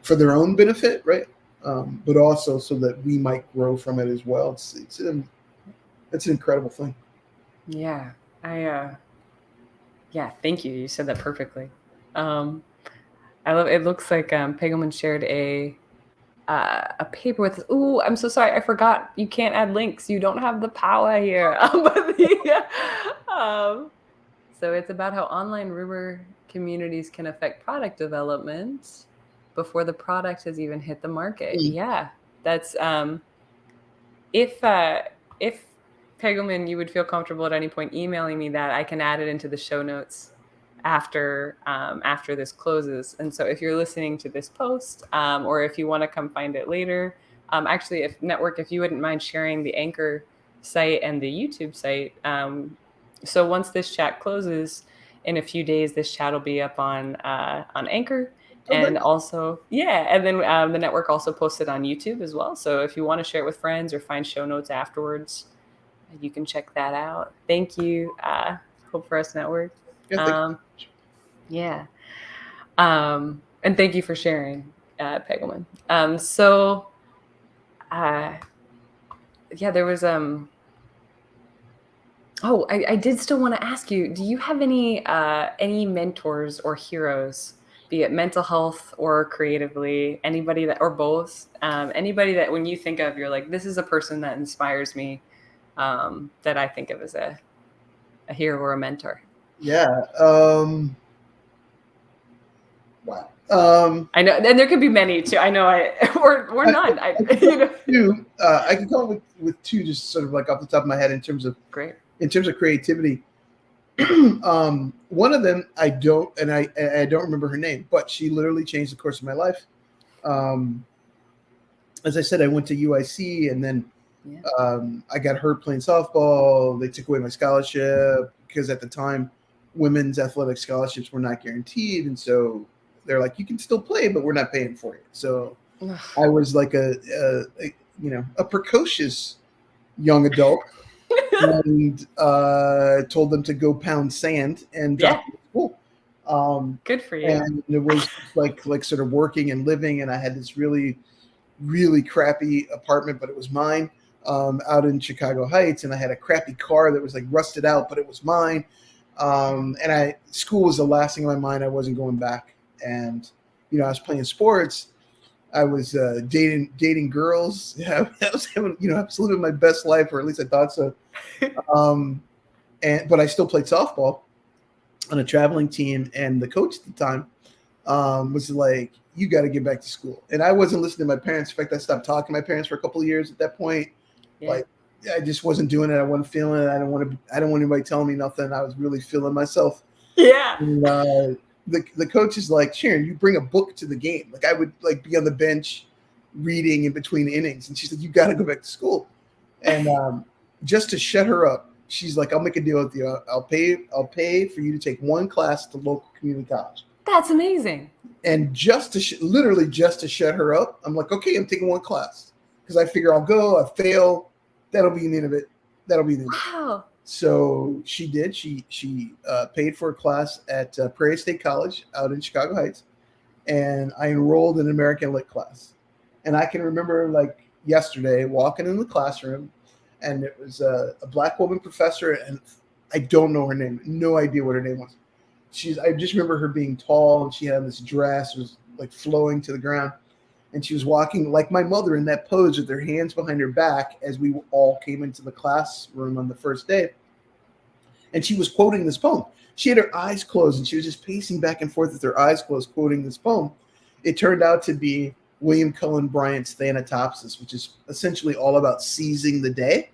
for their own benefit, right? But also so that we might grow from it as well. It's an incredible thing. Yeah. Yeah, thank you. You said that perfectly. I love it. Looks like Pegelman shared a paper with. Ooh, I'm so sorry. I forgot. You can't add links. You don't have the power here. So it's about how online rumor communities can affect product development before the product has even hit the market. Yeah, that's if Pegelman, you would feel comfortable at any point emailing me that, I can add it into the show notes after this closes. And so if you're listening to this post, or if you want to come find it later, actually, if you wouldn't mind sharing the Anchor site and the YouTube site. So once this chat closes in a few days, this chat will be up on Anchor. And also, yeah, and then the network also posted on YouTube as well. So if you want to share it with friends or find show notes afterwards, you can check that out. Thank you, Hope for Us Network. Yeah. And thank you for sharing, Pegelman. Yeah, there was oh, I did still want to ask you, do you have any mentors or heroes, be it mental health or creatively, anybody that, or both, anybody that when you think of, you're like, this is a person that inspires me, that I think of as a hero or a mentor? Yeah. Wow. I know, and there could be many too. I know, or none. I can come up with two, just sort of like off the top of my head in terms of great. In terms of creativity. One of them I don't remember her name, but she literally changed the course of my life. As I said, I went to UIC, and then Yeah. I got hurt playing softball. They took away my scholarship because at the time, women's athletic scholarships were not guaranteed, and so they're like, you can still play, but we're not paying for you. So I was like a precocious young adult, and told them to go pound sand and Yeah. drop me to school. Good for you. And it was like sort of working and living, and I had this really really crappy apartment, but it was mine, out in Chicago Heights, and I had a crappy car that was like rusted out, but it was mine. And school was the last thing on my mind. I wasn't going back, and I was playing sports. I was dating girls. Yeah, I was having, I was living my best life, or at least I thought so. But I still played softball on a traveling team, and the coach at the time was like, you got to get back to school. And I wasn't listening to my parents. In fact, I stopped talking to my parents for a couple of years at that point. Yeah. Like, I just wasn't doing it. I wasn't feeling it. I don't want anybody telling me nothing. I was really feeling myself. Yeah. And, the coach is like, Sharon, you bring a book to the game. Like, I would like be on the bench reading in between innings. And she said, you got to go back to school. And just to shut her up, she's like, I'll make a deal with you. I'll pay for you to take one class at the local community college. That's amazing. And just to literally just to shut her up, I'm like, okay, I'm taking one class because I figure I'll go, I fail, that'll be the end of it. Wow. So she did. She paid for a class at Prairie State College out in Chicago Heights, and I enrolled in an American Lit class. And I can remember like yesterday walking in the classroom, and it was a black woman professor, and I don't know her name, no idea what her name was. I just remember her being tall, and she had this dress, it was like flowing to the ground. And she was walking like my mother in that pose with her hands behind her back as we all came into the classroom on the first day. And she was quoting this poem. She had her eyes closed, and she was just pacing back and forth with her eyes closed, quoting this poem. It turned out to be William Cullen Bryant's Thanatopsis, which is essentially all about seizing the day.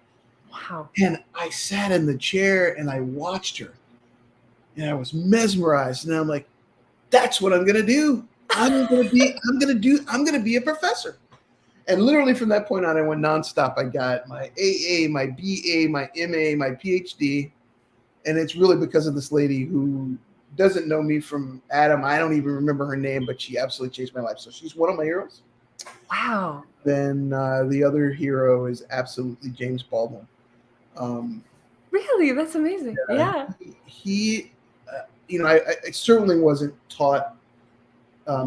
Wow. And I sat in the chair and I watched her. And I was mesmerized. And I'm like, that's what I'm going to do. I'm going to be a professor. And literally from that point on, I went nonstop. I got my AA, my BA, my MA, my PhD. And it's really because of this lady who doesn't know me from Adam. I don't even remember her name, but she absolutely changed my life. So she's one of my heroes. Wow. Then the other hero is absolutely James Baldwin. Really? That's amazing. Yeah. He I certainly wasn't taught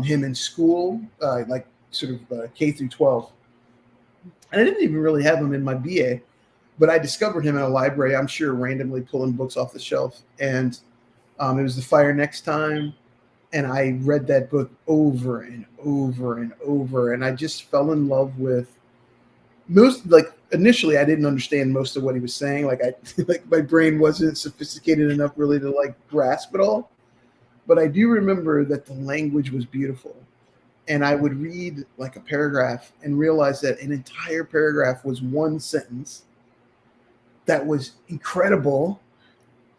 him in school, like sort of K through 12. And I didn't even really have him in my BA, but I discovered him in a library, I'm sure randomly pulling books off the shelf. And it was The Fire Next Time. And I read that book over and over and over. And I just fell in love with initially I didn't understand most of what he was saying. Like my brain wasn't sophisticated enough really to like grasp it all. But I do remember that the language was beautiful. And I would read like a paragraph and realize that an entire paragraph was one sentence that was incredible.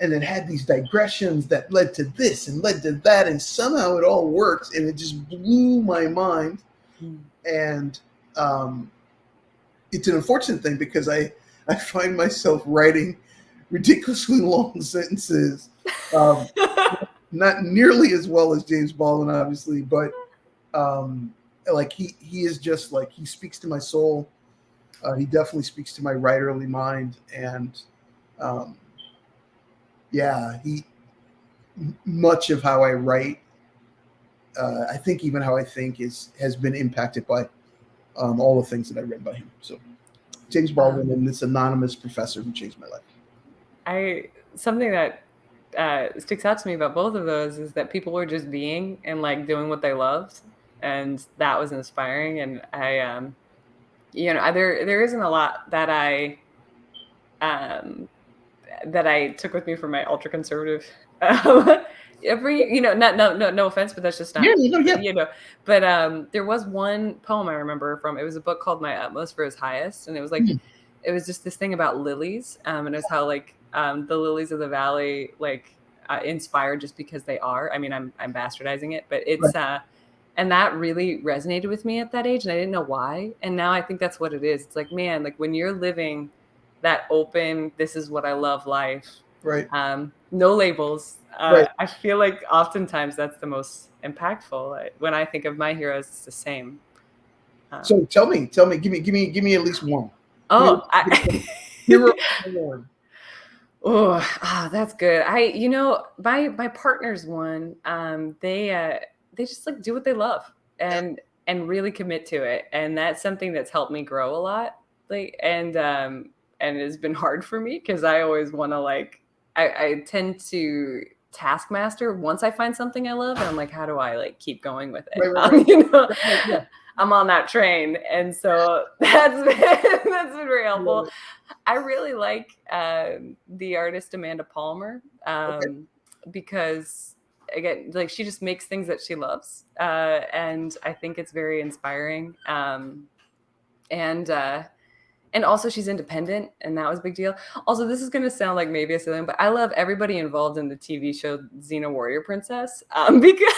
And it had these digressions that led to this and led to that. And somehow it all worked. And it just blew my mind. And it's an unfortunate thing because I find myself writing ridiculously long sentences. Not nearly as well as James Baldwin, obviously, but like he is just like, he speaks to my soul. He definitely speaks to my writerly mind. And much of how I write, I think even how I think has been impacted by all the things that I read by him. So James Baldwin and this anonymous professor who changed my life. Something that sticks out to me about both of those is that people were just being and like doing what they loved, and that was inspiring. And I there isn't a lot that I took with me from my ultra conservative no offense, but that's just not but there was one poem I remember from, it was a book called My Utmost for His Highest, and it was like it was just this thing about lilies, and it was how like the lilies of the valley like inspire just because they are. I mean, I'm bastardizing it, but it's And that really resonated with me at that age. And I didn't know why. And now I think that's what it is. It's like, man, like when you're living that open, this is what I love life, Right. no labels. Right. I feel like oftentimes that's the most impactful. When I think of my heroes, it's the same. So tell me, give me at least one. Oh, Hero number one. That's good. My partner's one. They just like do what they love and really commit to it, and that's something that's helped me grow a lot. Like, and it's been hard for me because I always want to I tend to taskmaster once I find something I love, and I'm like, how do I like keep going with it? Right. Yeah. I'm on that train, and so that's been very helpful. I really like the artist Amanda Palmer because, again, like she just makes things that she loves, and I think it's very inspiring. And also she's independent, and that was a big deal. Also, this is going to sound like maybe a silly one, but I love everybody involved in the TV show Xena Warrior Princess because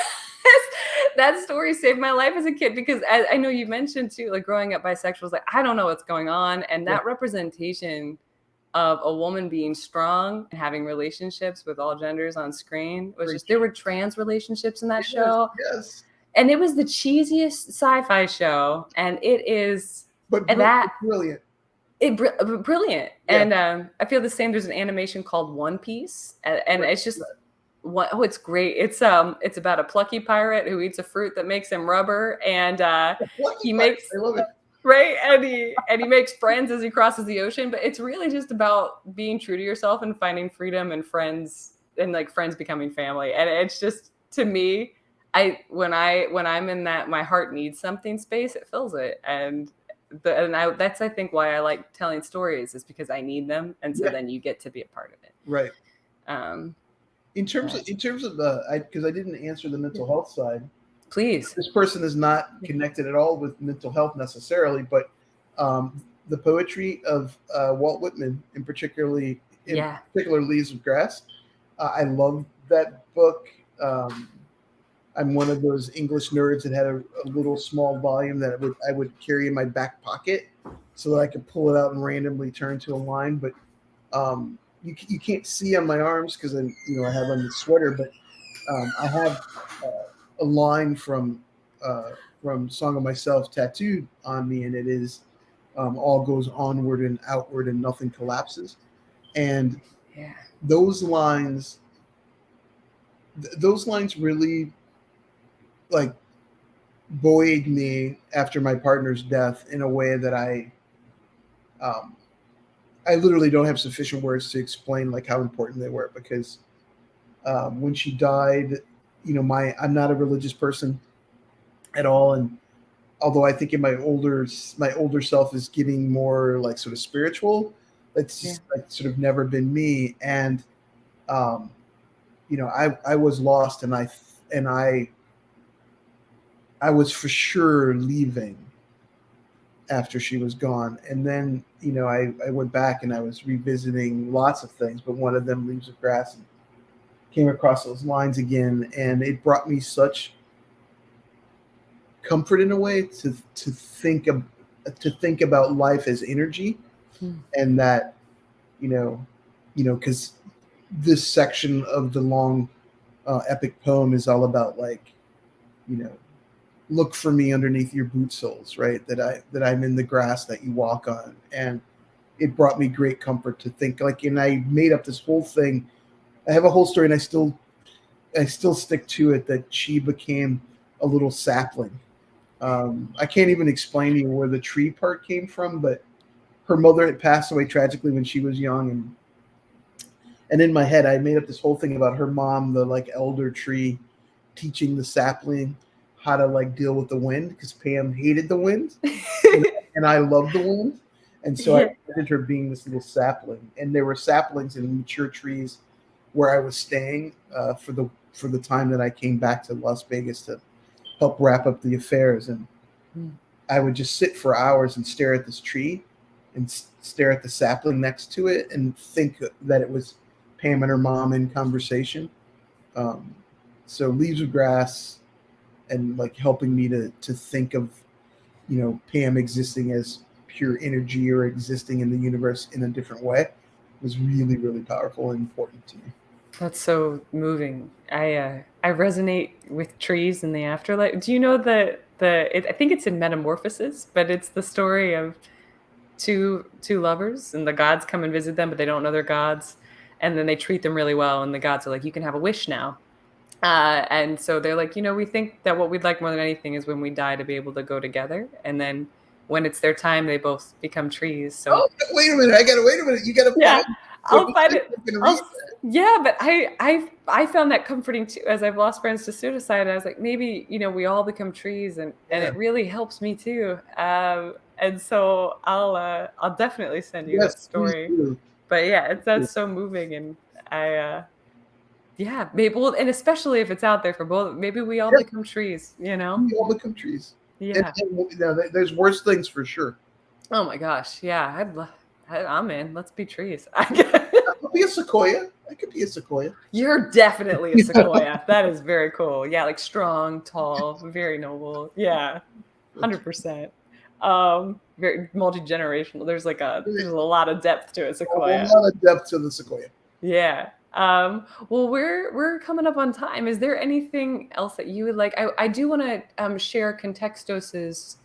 that story saved my life as a kid. Because I know you mentioned too, like growing up bisexual was like, I don't know what's going on, and that representation of a woman being strong and having relationships with all genders on screen was just, there were trans relationships in that show. Yes. And it was the cheesiest sci-fi show, and it is brilliant. Brilliant. Yeah. And I feel the same. There's an animation called One Piece, and it's just it's great. It's about a plucky pirate who eats a fruit that makes him rubber, and he makes I love it. Right, and he makes friends as he crosses the ocean. But it's really just about being true to yourself and finding freedom and friends, and like friends becoming family. And it's just, to me, when I'm in that my heart needs something space, it fills it. And that's I think why I like telling stories, is because I need them, and so then you get to be a part of it. Right. In terms of because I didn't answer the mental health side. Please. This person is not connected at all with mental health necessarily, but the poetry of Walt Whitman, in particular Leaves of Grass. I love that book. I'm one of those English nerds that had a little small volume that I would carry in my back pocket so that I could pull it out and randomly turn to a line. But you can't see on my arms because I have on the sweater, but I have a line from Song of Myself tattooed on me, and it is all goes onward and outward and nothing collapses. And those lines really like buoyed me after my partner's death in a way that I literally don't have sufficient words to explain like how important they were, because when she died, I'm not a religious person at all, and although I think in my older self is getting more like sort of spiritual, it's just like sort of never been me. And I was lost, and I was for sure leaving after she was gone. And then, I went back and I was revisiting lots of things, but one of them, Leaves of Grass, and came across those lines again. And it brought me such comfort in a way to think about life as energy. And that, because this section of the long epic poem is all about like, look for me underneath your boot soles, right? That I'm in the grass that you walk on. And it brought me great comfort to think like, and I made up this whole thing. I have a whole story, and I still stick to it, that she became a little sapling. I can't even explain to you where the tree part came from, but her mother had passed away tragically when she was young. And in my head, I made up this whole thing about her mom, the like elder tree, teaching the sapling how to like deal with the wind, because Pam hated the wind and I loved the wind. And so I imagined her being this little sapling, and there were saplings and mature trees where I was staying for the time that I came back to Las Vegas to help wrap up the affairs. And I would just sit for hours and stare at this tree and stare at the sapling next to it and think that it was Pam and her mom in conversation. So Leaves of Grass and like helping me to think of, Pam existing as pure energy or existing in the universe in a different way was really, really powerful and important to me. That's so moving. I resonate with trees in the afterlife. Do you know I think it's in Metamorphosis, but it's the story of two lovers, and the gods come and visit them, but they don't know they're gods, and then they treat them really well, and the gods are like, "You can have a wish now." And so they're like, we think that what we'd like more than anything is when we die to be able to go together, and then when it's their time, they both become trees. So Oh, wait a minute! I gotta wait a minute. You gotta yeah, find. I'll find it. I'm gonna I'll, read s- yeah, but I found that comforting too. As I've lost friends to suicide, I was like, maybe we all become trees, and that. it really helps me too. And so I'll definitely send you Yes, that please story. do. But yeah, that's so moving, and I yeah, maybe, well, and especially if it's out there for both, maybe we all Yeah, become trees. we all become trees. Yeah. There's worse things for sure. Oh my gosh. Yeah, I'm in. Let's be trees. I'll be a sequoia. I could be a sequoia. You're definitely a sequoia. That is very cool. Yeah, like strong, tall, very noble. Yeah, That's 100%. Very multi-generational. There's right. a lot of depth to a A sequoia. lot of depth to the sequoia. Yeah. Well, we're coming up on time. Is there anything else that you would like? I do want to share Contextos's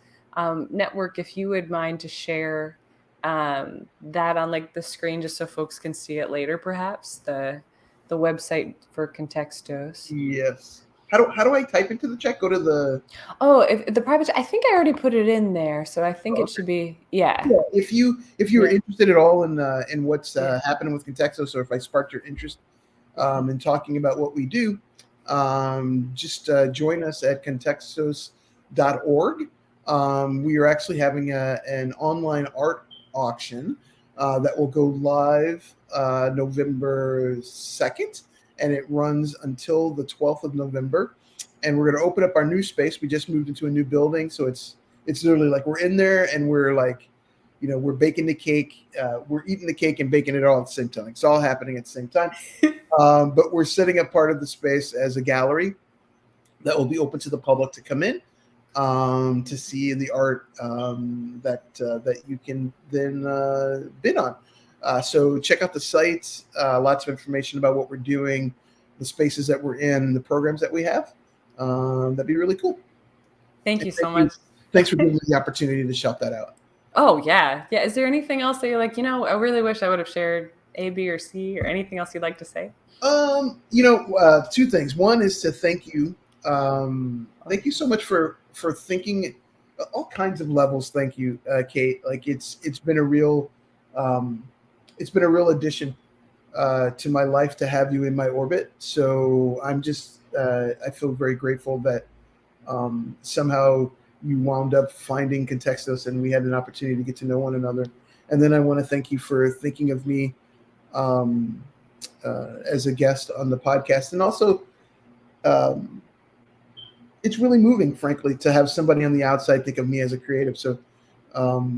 network, if you would mind to share that on like the screen, just so folks can see it later, perhaps the website for Contextos. Yes. How do I type into the chat? Go to the. Oh, if the private, I think I already put it in there, so I think Oh, it okay. should be, yeah, Yeah. If you were yeah, interested at all in what's yeah. happening with Contextos, or if I sparked your interest in talking about what we do, just join us at contextos.org. We are actually having an online art auction that will go live November 2nd, and it runs until the 12th of November. And we're going to open up our new space. We just moved into a new building, so it's literally like we're in there and we're like, we're baking the cake, we're eating the cake and baking it all at the same time. It's all happening at the same time. But we're setting up part of the space as a gallery that will be open to the public to come in to see the art that you can then bid on. So check out the site. Lots of information about what we're doing, the spaces that we're in, the programs that we have. That'd be really cool. Thank And you so much. thanks for giving me the opportunity to shout that out. Oh yeah, yeah. Is there anything else that you're like, I really wish I would have shared A, B, or C, or anything else you'd like to say? Two things. One is to thank you. Thank you so much for thinking all kinds of levels. Thank you, Kate. Like it's been a real addition to my life to have you in my orbit. So I feel very grateful that somehow you wound up finding Contextos and we had an opportunity to get to know one another. And then I want to thank you for thinking of me um, as a guest on the podcast. And also, um, it's really moving, frankly, to have somebody on the outside think of me as a creative. So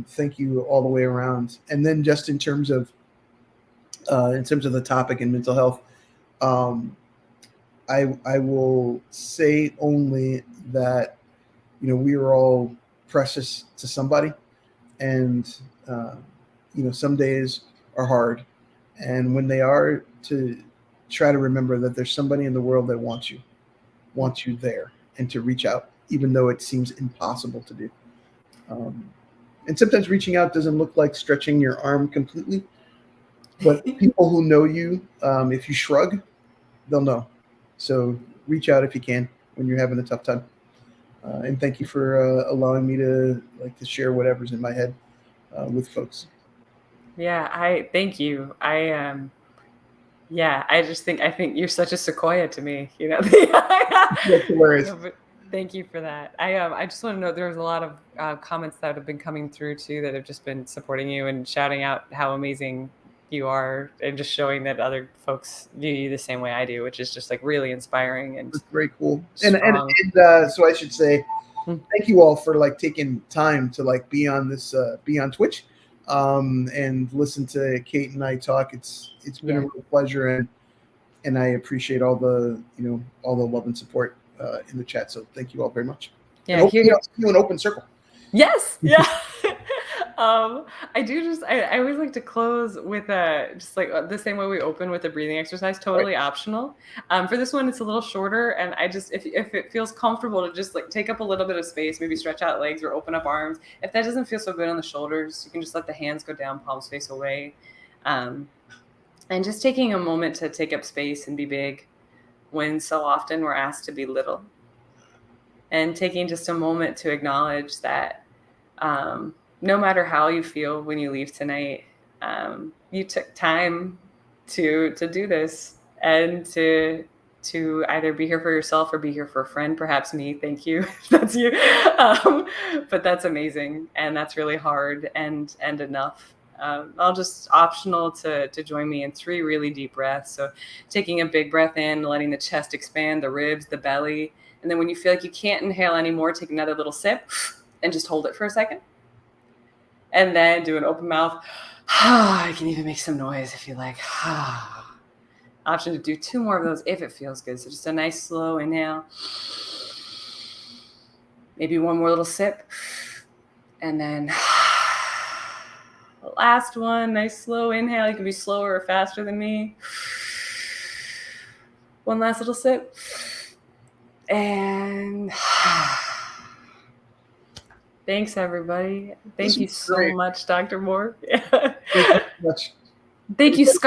thank you all the way around. And then just in terms of the topic in mental health, I will say only that we are all precious to somebody, and some days are hard, and when they are, to try to remember that there's somebody in the world that wants you there, and to reach out, even though it seems impossible to do. And sometimes reaching out doesn't look like stretching your arm completely, but people who know you, if you shrug, they'll know. So reach out if you can when you're having a tough time. And thank you for allowing me to share whatever's in my head with folks. Yeah, I thank you. Yeah, I think you're such a sequoia to me. That's hilarious. But thank you for that. I just want to know, there's a lot of comments that have been coming through too that have just been supporting you and shouting out how amazing you are, and just showing that other folks view you the same way I do, which is just like really inspiring and That's very cool. strong. So I should say Hmm. thank you all for taking time to be on Twitch and listen to Kate and I talk. It's been a Yeah. real pleasure, and I appreciate all the love and support in the chat. So thank you all very much. Yeah, and hopefully I'll see you in open circle. Yes. Yeah. I always like to close with just like the same way we open with a breathing exercise, totally optional. For this one, it's a little shorter, and I just, if it feels comfortable to just like take up a little bit of space, maybe stretch out legs or open up arms. If that doesn't feel so good on the shoulders, you can just let the hands go down, palms face away. And just taking a moment to take up space and be big when so often we're asked to be little. And taking just a moment to acknowledge that no matter how you feel when you leave tonight, you took time to do this and to either be here for yourself or be here for a friend, perhaps me. Thank you. That's you. But that's amazing. And that's really hard and enough. I'll just optional to join me in 3 really deep breaths. So taking a big breath in, letting the chest expand, the ribs, the belly. And then when you feel like you can't inhale anymore, take another little sip and just hold it for a second. And then do an open mouth. I can even make some noise if you like. Option to do 2 more of those if it feels good. So just a nice slow inhale. Maybe 1 more little sip. And then the last one, nice slow inhale. You can be slower or faster than me. 1 last little sip. And thanks, everybody. Thank you so much, Dr. Moore. Thank you so much. Thank you, Scott.